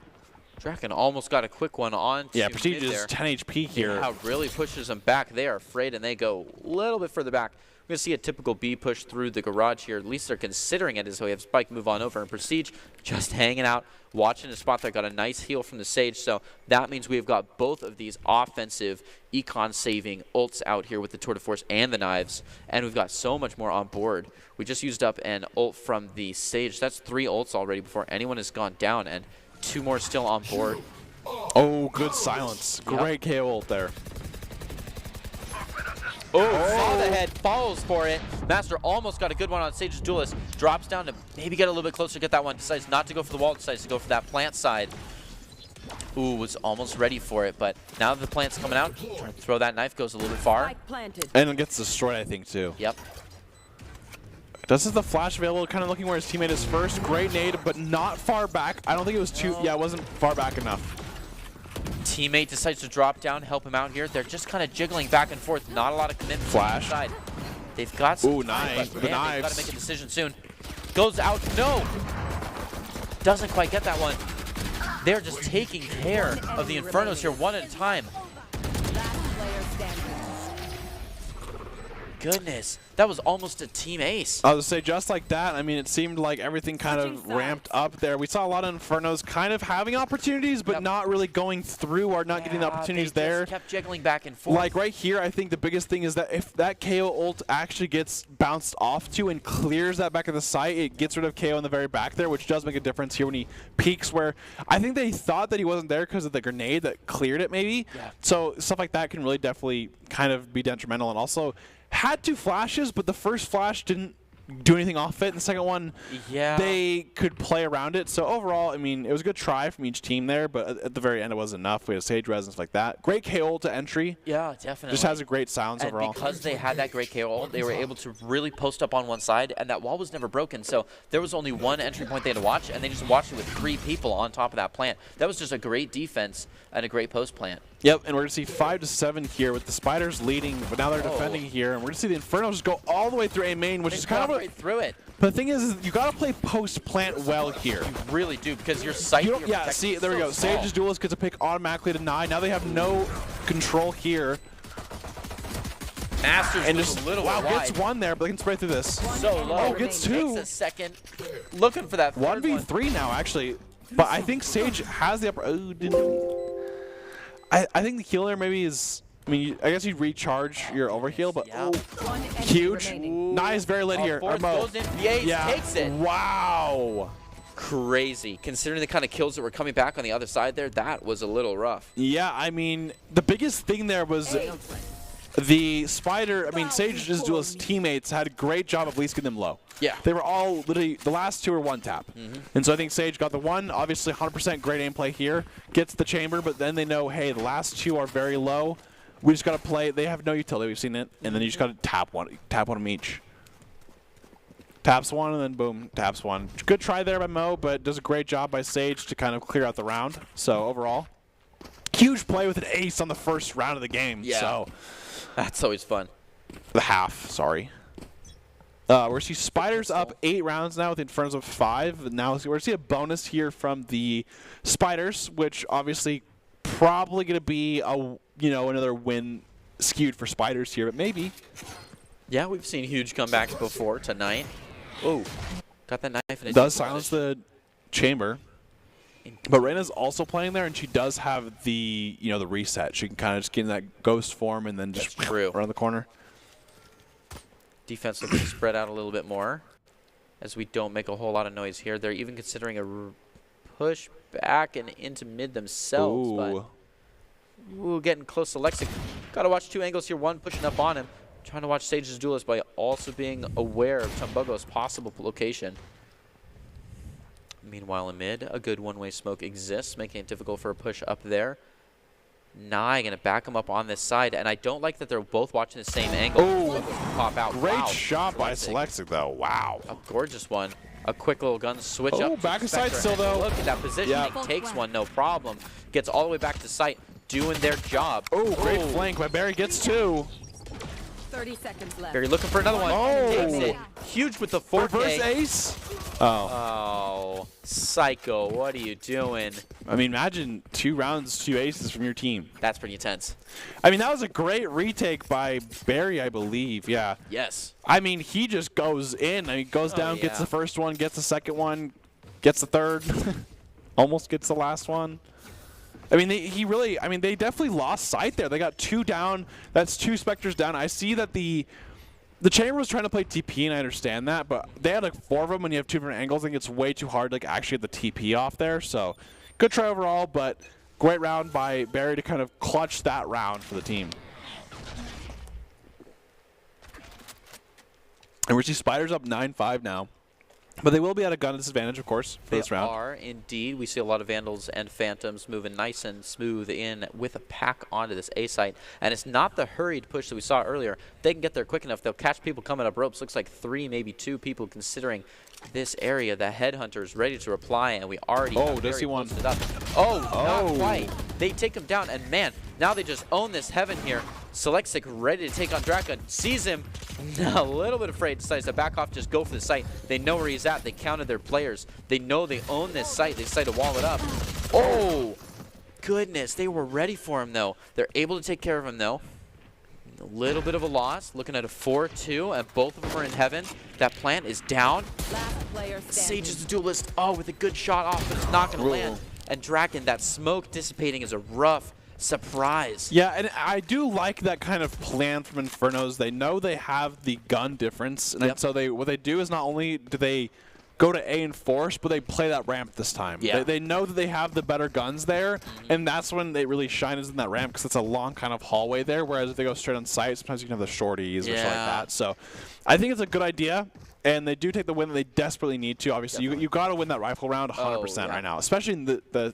Draken almost got a quick one on. Yeah, Prestige is 10 HP here. Yeah, really pushes them back. They are afraid, and they go a little bit further back. We're going to see a typical B push through the garage here. At least they're considering it as we have Spike move on over. And Prestige just hanging out, watching the spot there. Got a nice heal from the Sage. So that means we've got both of these offensive econ-saving ults out here with the Tour de Force and the Knives. And we've got so much more on board. We just used up an ult from the Sage. That's 3 ults already before anyone has gone down. And 2 more still on board. Oh, good silence. Great KO ult there. Saw the head, falls for it. Master almost got a good one on Sage's Duelist. Drops down to maybe get a little bit closer, get that one. Decides not to go for the wall, decides to go for that plant side. Ooh, was almost ready for it, but now that the plant's coming out, trying to throw that knife, goes a little bit far. And it gets destroyed, I think, too. Yep. This is the flash available, kind of looking where his teammate is first. Great nade, but not far back. I don't think it was too, it wasn't far back enough. Teammate decides to drop down, help him out here. They're just kind of jiggling back and forth. Not a lot of commitment. Flash. Side. They've got some nice. but The man, knives. they've got to make a decision soon. Goes out. No. Doesn't quite get that one. They're just taking care of the Infernos here one at a time. Goodness. That was almost a team ace. I was going to say, just like that, I mean, it seemed like everything kind of ramped up there. We saw a lot of Infernos kind of having opportunities, but not really going through or not getting the opportunities there. Just kept jiggling back and forth. Like right here, I think the biggest thing is that if that KO ult actually gets bounced off to and clears that back of the site, it gets rid of KO in the very back there, which does make a difference here when he peeks, where I think they thought that he wasn't there because of the grenade that cleared it maybe. So stuff like that can really definitely kind of be detrimental. And also had 2 flashes, but the first flash didn't do anything off it. And the second one, Yeah. they could play around it. So overall, I mean, it was a good try from each team there, but at the very end, it wasn't enough. We had Sage Res and stuff like that. Great KO to entry. Yeah, definitely. Just has a great silence and overall. because they had that great KO, they were able to really post up on one side, and that wall was never broken. So there was only one entry point they had to watch, and they just watched it with 3 people on top of that plant. That was just a great defense and a great post plant. Yep, and we're going to see 5 to 7 here with the Spiders leading, but now they're defending here. And we're going to see the Infernos just go all the way through A main, which is kind of right through it. But the thing is you got to play post-plant well here. You really do, because your sight. Yeah, see, there we go. Small. Sage's Duelist gets a pick automatically to 9. Now they have no control here. Masters And was just, a little wow, bit wide. gets 1 there, but they can spray through this. So low. Oh, gets 2. Takes a second. Looking for that third 1v3 now, actually. But I think Sage has the upper. Oh, I think the healer maybe is. I mean, I guess you'd recharge your overheal, but Yeah. One enemy huge. remaining. Nice, very lit here. Fourth Mo. goes in. Yates takes it. Wow. Crazy. Considering the kind of kills that were coming back on the other side there, that was a little rough. Yeah, I mean, the biggest thing there was the Spider. I mean, Sage's Duelist teammates had a great job of at least getting them low. Yeah. They were all literally, the last 2 were 1 tap. And so I think Sage got the 1, obviously 100% great aim play here, gets the chamber, but then they know, hey, the last 2 are very low. We just got to play, they have no utility, we've seen it, and then you just got to tap one of them each. Taps 1 and then boom, taps 1. Good try there by Mo, but does a great job by Sage to kind of clear out the round. So overall, huge play with an ace on the first round of the game. Yeah. So That's always fun. the half, sorry. We're see Spiders up 8 rounds now with Infernos of 5. Now we're going to see a bonus here from the Spiders, which obviously probably going to be a another win skewed for Spiders here, but maybe. Yeah, we've seen huge comebacks before tonight. Oh, got that knife in it. Does silence the chamber. But Reina's also playing there, and she does have the the reset. She can kind of just get in that ghost form and then just around the corner. Defense looking to spread out a little bit more as we don't make a whole lot of noise here. They're even considering a push back and into mid themselves. Ooh. But getting close to Lexic. Got to watch 2 angles here. One pushing up on him. Trying to watch Sage's Duelist by also being aware of Tumbogo's possible location. Meanwhile in mid, a good one-way smoke exists, making it difficult for a push up there. Nye going to back him up on this side, and I don't like that they're both watching the same angle. Oh, pop out. Great Wow. shot by Selectic, though. Wow. A gorgeous one. A quick little gun switch up. Oh, back to sight still, though. Look at that positioning. Yeah. Takes one, no problem. Gets all the way back to sight, doing their job. Oh, great flank by Barry. Gets 2. 30 seconds left. Barry looking for another one. Oh. Takes it. Huge with the 4K. Reverse ace. Oh. Oh, Psycho, what are you doing? I mean, imagine 2 rounds, 2 aces from your team. That's pretty intense. I mean, that was a great retake by Barry, I believe. Yeah. Yes. I mean, he just goes in. I mean, goes down, gets the first one, gets the second one, gets the third, almost gets the last one. I mean, they definitely lost sight there. They got 2 down. That's 2 Spectres down. I see that the Chamber was trying to play TP, and I understand that, but they had like 4 of them when you have 2 different angles. I think it's way too hard to like actually get the TP off there. So, good try overall, but great round by Barry to kind of clutch that round for the team. And we're seeing Spiders up 9-5 now. But they will be at a gun disadvantage, of course, for this round. They are indeed. We see a lot of Vandals and Phantoms moving nice and smooth in with a pack onto this A site. And it's not the hurried push that we saw earlier. They can get there quick enough. They'll catch people coming up ropes. Looks like 3, maybe 2 people considering this area. The Headhunter's ready to reply, and we already have does he one? posted up. Oh, not quite. They take him down, and man, now they just own this heaven here. Selectsic ready to take on Draca, sees him, a little bit afraid, decides to back off, just go for the site. They know where he's at. They counted their players. They know they own this site. They decide to wall it up. Oh, goodness. They were ready for him, though. They're able to take care of him, though. A little bit of a loss. Looking at a 4-2, and both of them are in heaven. That plant is down. Last player standing. Sage is the duelist. Oh, with a good shot off, but it's not going to land. And Draken, that smoke dissipating is a rough surprise. Yeah, and I do like that kind of plan from Infernos. They know they have the gun difference, and so what they do is not only do they go to A and force, but they play that ramp this time. Yeah. They know that they have the better guns there, and that's when they really shine is in that ramp because it's a long kind of hallway there, whereas if they go straight on site, sometimes you can have the shorties or something like that. So I think it's a good idea, and they do take the win that they desperately need to. Obviously, you got to win that rifle round 100% right now, especially in the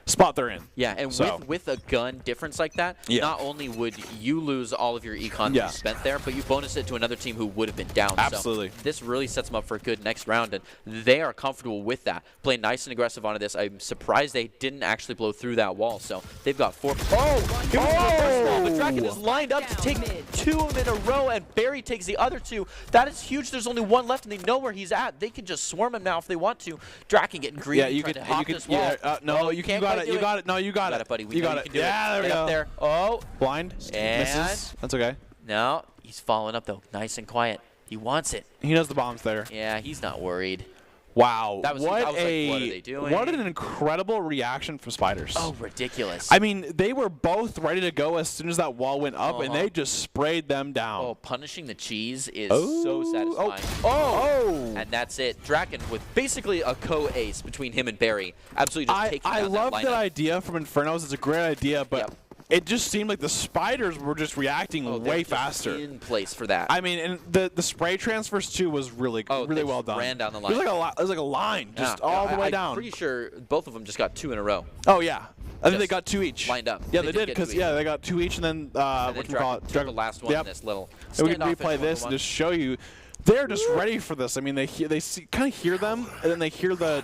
spot they're in. Yeah, and with a gun difference like that, not only would you lose all of your econ that you spent there, but you bonus it to another team who would have been down. Absolutely. So this really sets them up for a good next round, and they are comfortable with that. Playing nice and aggressive onto this. I'm surprised they didn't actually blow through that wall, so they've got 4. Oh! Here was the first wall. The Draken is lined up to take 2 of them in a row, and Barry takes the other 2. That is huge. There's only 1 left, and they know where he's at. They can just swarm him now if they want to. Draken getting greedy, yeah, you trying could, to hop this wall. No, you got it. You got it. No, you got it. Buddy. You got it. Yeah, there we go. There. Oh. Blind. And misses. That's okay. No, he's following up, though. Nice and quiet. He wants it. He knows the bomb's there. Yeah, he's not worried. Wow. That was, what are they doing? What an incredible reaction from Spiders. Oh, ridiculous. I mean, they were both ready to go as soon as that wall went up, and they just sprayed them down. Oh, punishing the cheese is so satisfying. Oh. And that's it. Draken with basically a co-ace between him and Barry. Absolutely just taking down that lineup. I love that idea from Infernos. It's a great idea, but it just seemed like the Spiders were just reacting way faster. In place for that. I mean, and the spray transfers too was really well done. Ran down the line. It was like a line, just all the way down. I'm pretty sure both of them just got 2 in a row. Oh yeah, I think they got 2 each. Lined up. Yeah, they did because they got 2 each, and then what you call it? The last one in this little. And we can replay this and just show you. They're just ready for this. I mean, they kind of hear them, and then they hear the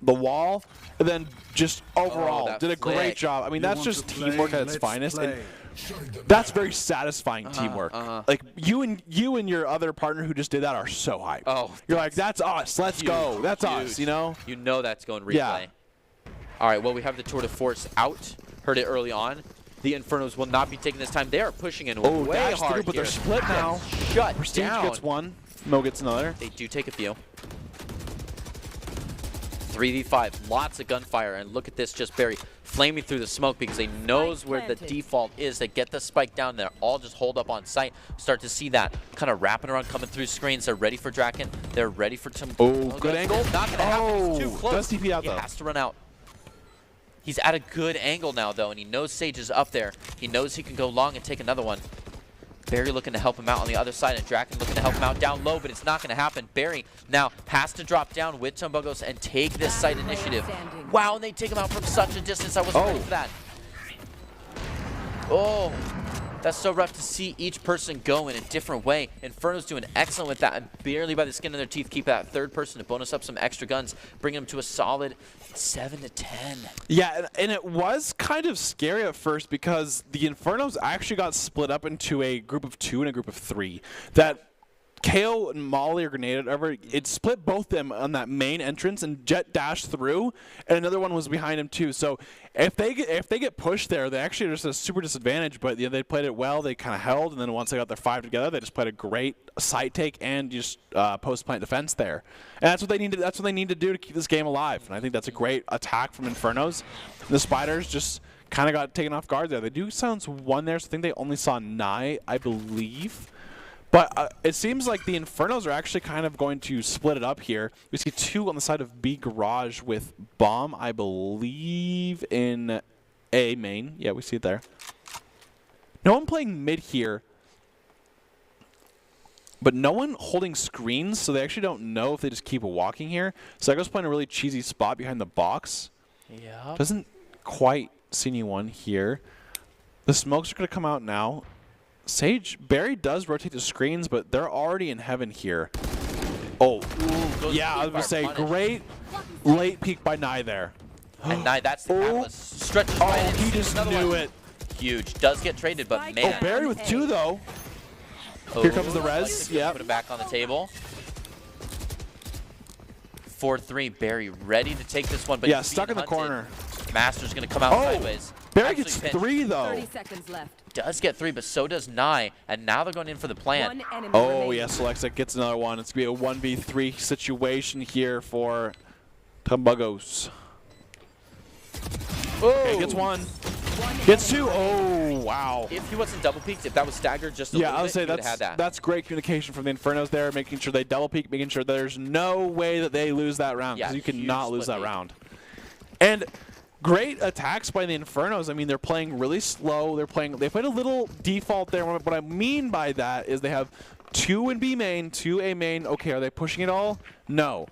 wall, and then just overall did a great job. I mean, that's just teamwork at its finest, and that's very satisfying teamwork. Like you and your other partner who just did that are so hyped. Oh, you're like, that's us. Let's go. That's us. You know. You know that's going replay. Yeah. All right. Well, we have the tour de force out. Heard it early on. The Infernos will not be taking this time. They are pushing in way hard through, but they're split now. Shut Prestige down. gets 1. Mo gets another. They do take a few. 3v5, lots of gunfire, and look at this, just Barry flaming through the smoke because he knows where the default is. They get the spike down there, all just hold up on site. Start to see that kind of wrapping around, coming through screens. They're ready for Draken. They're ready for some. Oh, good angle. Not gonna happen. He's too close. Does TP out though? He has to run out. He's at a good angle now though, and he knows Sage is up there. He knows he can go long and take another one. Barry looking to help him out on the other side, and Draken looking to help him out down low, but it's not going to happen. Barry now has to drop down with Tumbugos and take this site initiative. Wow, and they take him out from such a distance. I wasn't ready for that. Oh, that's so rough to see each person go in a different way. Inferno's doing excellent with that, and barely by the skin of their teeth keep that third person to bonus up some extra guns, bring them to a solid 7 to 10. Yeah, and it was kind of scary at first because the Infernos actually got split up into a group of 2 and a group of 3. That KO and Molly or Grenade, whatever, it split both them on that main entrance, and Jet dashed through, and another one was behind him too. So if they get pushed there, they actually are just a super disadvantage. But they played it well. They kind of held, and then once they got their 5 together, they just played a great site take and just post plant defense there. And that's what they need to. That's what they need to do to keep this game alive. And I think that's a great attack from Infernos. The Spiders just kind of got taken off guard there. They do silence 1 there, so I think they only saw Nye, I believe. But it seems like the Infernos are actually kind of going to split it up here. We see 2 on the side of B Garage with Bomb, I believe, in A main. Yeah, we see it there. No one playing mid here, but no one holding screens, so they actually don't know if they just keep walking here. So Echo's playing a really cheesy spot behind the box. Yeah. Doesn't quite see anyone here. The smokes are going to come out now. Barry does rotate the screens, but they're already in heaven here. Oh, yeah, I was going to say, great late peek by Nye there. And Nye, that's the catalyst. Stretches right in. He just knew it. Huge. Does get traded, but man. Oh, Barry with 2, though. Here comes the res. Yeah. Put it back on the table. 4-3. Barry ready to take this one, but he's stuck in the corner. Master's going to come out sideways. Barry gets 3, though. 30 seconds left. Does get 3, but so does Nye, and now they're going in for the plant. Oh, yes, Alexa gets another one. It's going to be a 1v3 situation here for Tumbugos. Oh. Okay, gets 1. Gets 2. Oh, wow. If he wasn't double peeked, if that was staggered just a Yeah, little I would bit, say he would've had that. that's great communication from the Infernos there, making sure they double peek, making sure there's no way that they lose that round, because Yeah, you cannot lose that split peek. round. And great attacks by the Infernos. I mean, they're playing really slow. They played a little default there. What I mean by that is they have 2 in B main, 2 A main. Okay, are they pushing it all? No.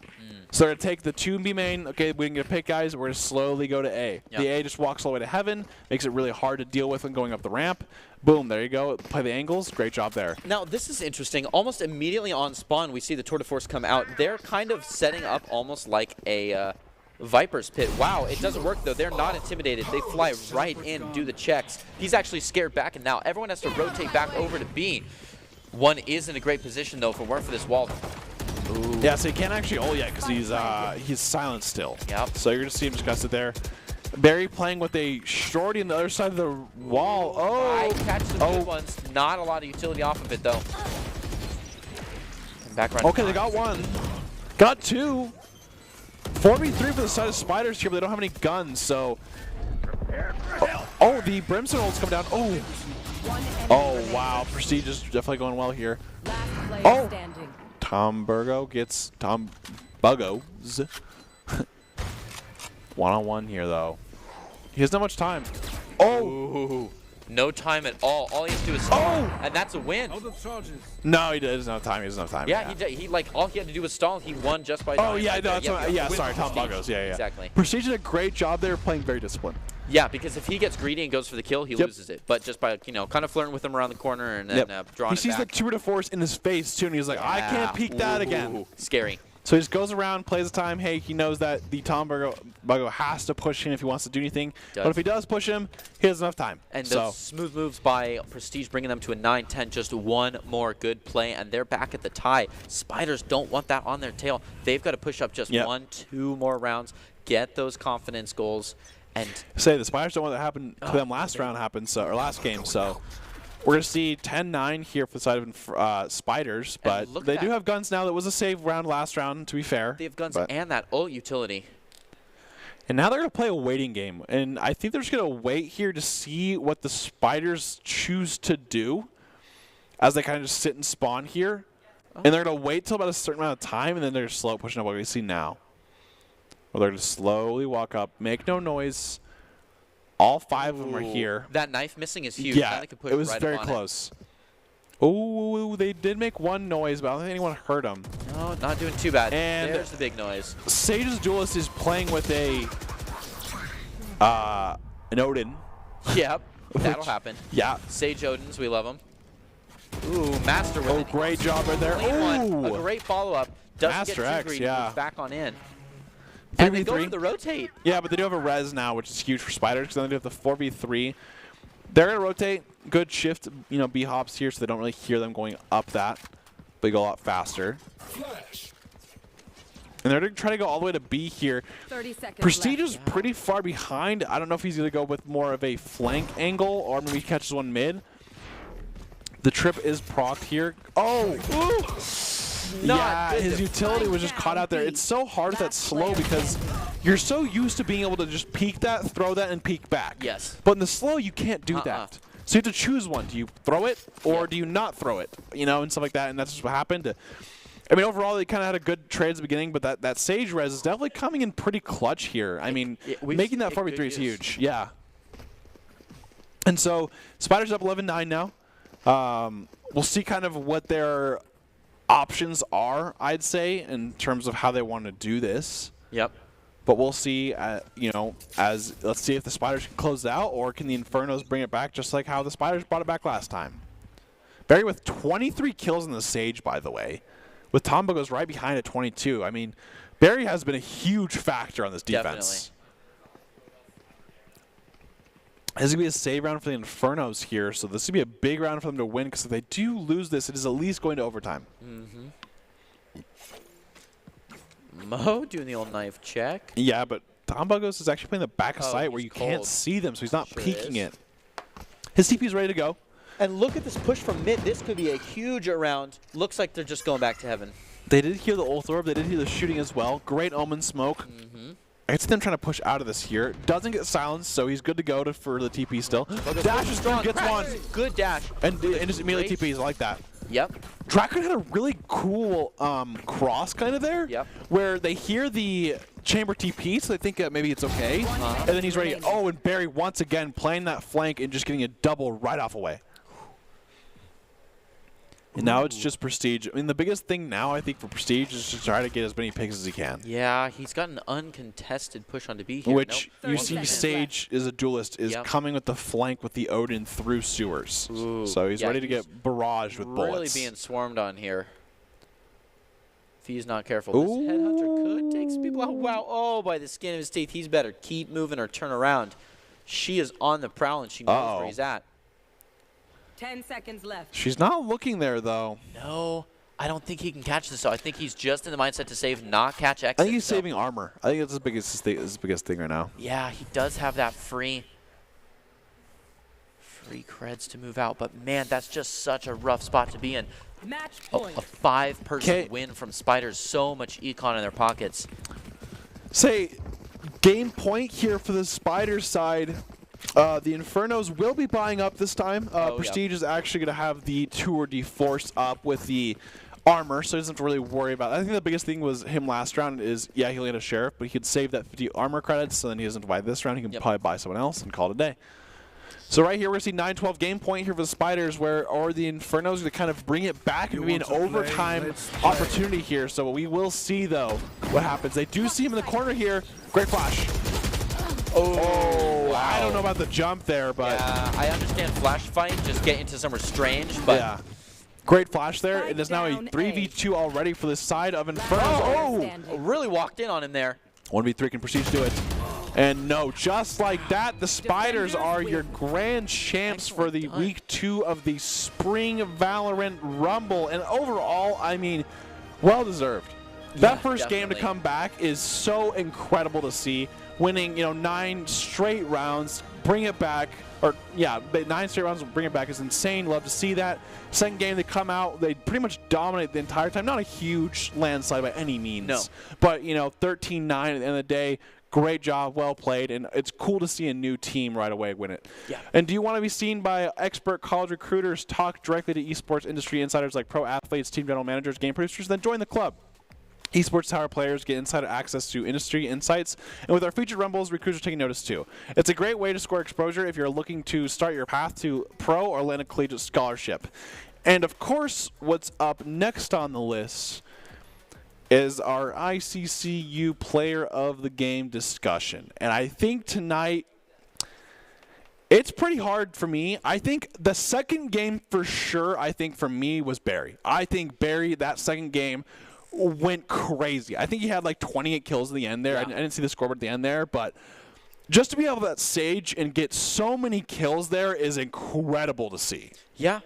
So they're going to take the 2 in B main. Okay, we can get pick, guys. We're going to slowly go to A. Yep. The A just walks all the way to heaven, makes it really hard to deal with when going up the ramp. Boom, there you go. Play the angles. Great job there. Now, this is interesting. Almost immediately on spawn, we see the Tour de Force come out. They're kind of setting up almost like a Viper's Pit. Wow, it doesn't work, though. They're not intimidated. They fly right in, do the checks. He's actually scared back, and now everyone has to rotate back over to B. One is in a great position, though, if it weren't for this wall. Ooh. Yeah, so he can't actually ult yet because he's silent still. Yep. So you're going to see him just sit there. Barry playing with a shorty on the other side of the wall. Oh! I catch some good ones. Not a lot of utility off of it, though. And back Okay, they got 1. Got 2. 4v3 for the side of Spiders here, but they don't have any guns, so... Oh, the Brimstone ult's come down. Oh! Oh, wow. Prestige is definitely going well here. Last player Oh! standing. Tom Burgo gets Tom Buggos. One-on-one here, though. He has not much time. Oh! Ooh. No time at all. All he has to do is stall, and that's a win. No, he doesn't have time. He doesn't have time. Yeah, he like all he had to do was stall. He won just by. Oh dying yeah, right no, there. that's what, yeah. win Sorry, for Tom Prestige. Buggos. Yeah, yeah. Exactly. Prestige did a great job there, playing very disciplined. Yeah, because if he gets greedy and goes for the kill, he loses it. But just by kind of flirting with him around the corner and then drawing he sees it back. the Tour de Force in his face too, and he's like, I can't peek that again. Scary. So he just goes around, plays the time. Hey, he knows that the Tom Buggo has to push him if he wants to do anything. But if he does push him, he has enough time. And those smooth moves by Prestige bringing them to a 9-10, just one more good play, and they're back at the tie. Spiders don't want that on their tail. They've got to push up just 1-2 more rounds, get those confidence goals, and say the Spiders don't want that to happen to them last round happened, so or last game. So we're going to see 10-9 here for the side of Spiders, but they do have guns now. That was a save round last round, to be fair. They have guns and that ult utility. And now they're going to play a waiting game. And I think they're just going to wait here to see what the Spiders choose to do as they kind of just sit and spawn here. And they're going to wait till about a certain amount of time, and then they're slow pushing up what we see now. Where they're going to slowly walk up, make no noise. All 5 of them are here. That knife missing is huge. Yeah, they could push it was right very up on close. Oh, they did make one noise, but I don't think anyone heard them. No, not doing too bad. And there's the big noise. Sage's Duelist is playing with an Odin. Yep, that'll happen. Yeah. Sage Odins, we love them. Ooh, Master with it. Great job right there. Ooh. A great follow-up. Doesn't Master get too X, greedy, yeah. moves back on in. And they go 3v3. for the rotate. Yeah, but they do have a res now, which is huge for Spiders, because then they do have the 4v3. They're going to rotate. Good shift, B hops here, so they don't really hear them going up that. They go a lot faster. And they're going to try to go all the way to B here. 30 seconds Prestige left. is pretty far behind. I don't know if he's going to go with more of a flank angle, or maybe he catches one mid. The trip is procced here. Oh! Yeah, his utility was just caught out there. It's so hard with that slow because you're so used to being able to just peek that, throw that, and peek back. Yes. But in the slow, you can't do that. So you have to choose one. Do you throw it or do you not throw it? And stuff like that. And that's just what happened. I mean, overall, they kind of had a good trade at the beginning, but that Sage res is definitely coming in pretty clutch here. I mean, making that 4v3 is huge. Yeah. And so Spiders up 11-9 now. We'll see kind of what their options are, I'd say, in terms of how they want to do this. Yep. But we'll see, as let's see if the Spiders can close it out, or can the Infernos bring it back just like how the Spiders brought it back last time. Barry with 23 kills in the Sage, by the way, with Tombo goes right behind at 22. I mean, Barry has been a huge factor on this defense. This is going to be a save round for the Infernos here, so this is going to be a big round for them to win, because if they do lose this, it is at least going to overtime. Mo doing the old knife check. Yeah, but Tom Bugos is actually playing the back of sight where he's you can't cold. see them, so he's not Sure peeking is. it. His TP is ready to go. And look at this push from mid. This could be a huge round. Looks like they're just going back to heaven. They did hear the ult orb. They did hear the shooting as well. Great omen smoke. I can see them trying to push out of this here. Doesn't get silenced, so he's good to go for the TP still. Dashes through, gets one. Good dash. And just immediately TPs. I like that. Yep. Draken had a really cool cross kind of there. Yep. Where they hear the chamber TP, so they think maybe it's okay. And then he's ready. Oh, and Barry once again playing that flank and just getting a double right off away. And now it's just Prestige. I mean, the biggest thing now, I think, for Prestige is to try to get as many picks as he can. Yeah, he's got an uncontested push on to B here. Which nope. you see Sage is a duelist, is coming with the flank with the Odin through sewers. Ooh. So he's ready to get barraged with bullets. Really being swarmed on here. If he's not careful. This Headhunter could take some people out. Wow. Oh, by the skin of his teeth. He's better keep moving or turn around. She is on the prowl, and she knows where he's at. 10 seconds left. She's not looking there, though. No, I don't think he can catch this, though. I think he's just in the mindset to save, not catch exit. I think he's saving armor. I think that's his biggest thing right now. Yeah, he does have that free creds to move out. But, man, that's just such a rough spot to be in. Match A point. 5-person win from Spiders. So much econ in their pockets. Say, game point here for the Spiders side. The Infernos will be buying up this time. Prestige is actually going to have the Tour de Force up with the armor, so he doesn't have to really worry about it. I think the biggest thing was him last round is, yeah, he'll get a Sheriff, but he could save that 50 armor credits, so then he doesn't buy this round. He can probably buy someone else and call it a day. So right here, we're going to see 9-12 game point here for the Spiders, or the Infernos going to kind of bring it back and be an overtime opportunity here. So we will see, though, what happens. They do see him in the corner here. Great flash. Oh, wow. I don't know about the jump there, but... Yeah, I understand flash fight, just get into somewhere strange, but... Yeah. Great flash there. It is now a 3v2 already for the side of Inferno. Oh, really walked in on him there. 1v3 can proceed to do it. And no, just like that, the Spiders are your grand champs for the week 2 of the Spring Valorant Rumble. And overall, I mean, well-deserved. That first game to come back is so incredible to see. Winning, 9 straight rounds, bring it back, or 9 straight rounds, bring it back is insane. Love to see that. Second game, they come out, they pretty much dominate the entire time. Not a huge landslide by any means. No. But, 13-9 at the end of the day. Great job, well played, and it's cool to see a new team right away win it. Yeah. And do you want to be seen by expert college recruiters talk directly to esports industry insiders like pro athletes, team general managers, game producers? Then join the club. Esports Tower players get insider access to industry insights, and with our featured rumbles, recruiters are taking notice too. It's a great way to score exposure if you're looking to start your path to pro or land a collegiate scholarship. And of course, what's up next on the list is our ICCU Player of the Game discussion. And I think tonight, it's pretty hard for me. I think the second game for sure, for me, was Barry. I think Barry, that second game, went crazy. I think he had like 28 kills at the end there. Yeah. I didn't see the scoreboard at the end there, but just to be able to Sage and get so many kills there is incredible to see. Yeah.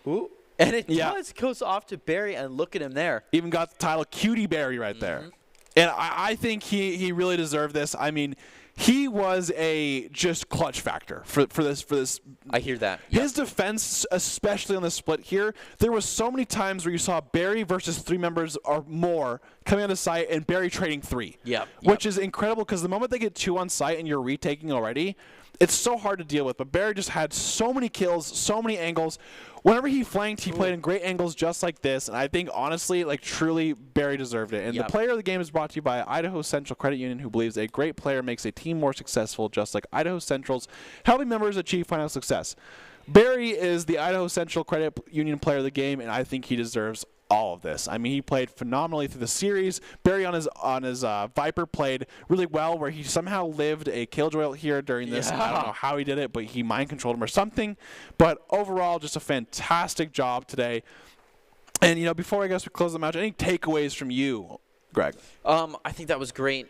Ooh. And it goes off to Barry, and look at him there. Even got the title Cutie Barry right there. And I think he really deserved this. I mean, he was a just clutch factor for this. I hear that. His defense, especially on the split here, there was so many times where you saw Barry versus 3 members or more coming on the site and Barry trading 3. Which is incredible because the moment they get 2 on site and you're retaking already, it's so hard to deal with. But Barry just had so many kills, so many angles. Whenever he flanked, he played in great angles just like this. And I think, honestly, truly, Barry deserved it. And the player of the game is brought to you by Idaho Central Credit Union, who believes a great player makes a team more successful, just like Idaho Central's helping members achieve financial success. Barry is the Idaho Central Credit Union player of the game, and I think he deserves all of this. I mean, he played phenomenally through the series. Barry on his Viper played really well, where he somehow lived a killjoy here during this. I don't know how he did it, but he mind controlled him or something. But overall, just a fantastic job today. And before I guess we close the match, any takeaways from you, Greg? I think that was great.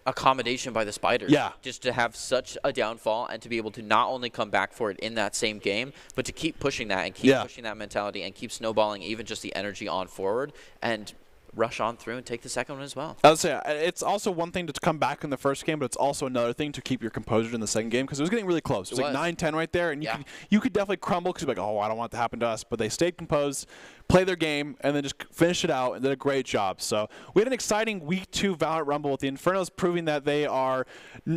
Accommodation by the Spiders. Yeah. Just to have such a downfall and to be able to not only come back for it in that same game, but to keep pushing that and keep pushing that mentality and keep snowballing even just the energy on forward. And rush on through and take the second one as well. I would say it's also one thing to come back in the first game, but it's also another thing to keep your composure in the second game because it was getting really close. It was like 9-10 right there, and you could definitely crumble because you're like, oh, I don't want that to happen to us. But they stayed composed, played their game, and then just finished it out and did a great job. So we had an exciting Week 2 Valorant Rumble with the Infernos proving that they are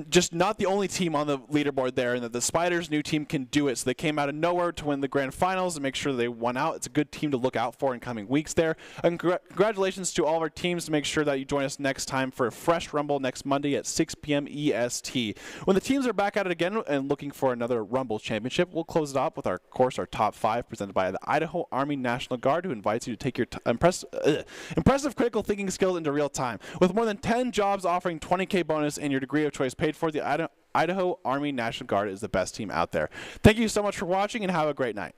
just not the only team on the leaderboard there and that the Spiders' new team can do it. So they came out of nowhere to win the grand finals and make sure they won out. It's a good team to look out for in coming weeks there. And congratulations to all of our teams. To make sure that you join us next time for a fresh Rumble next Monday at 6 p.m. EST. When the teams are back at it again and looking for another Rumble championship, we'll close it off with our top 5 presented by the Idaho Army National Guard, who invites you to take your impressive critical thinking skills into real time. With more than 10 jobs offering $20K bonus and your degree of choice paid for, the Idaho Army National Guard is the best team out there. Thank you so much for watching and have a great night.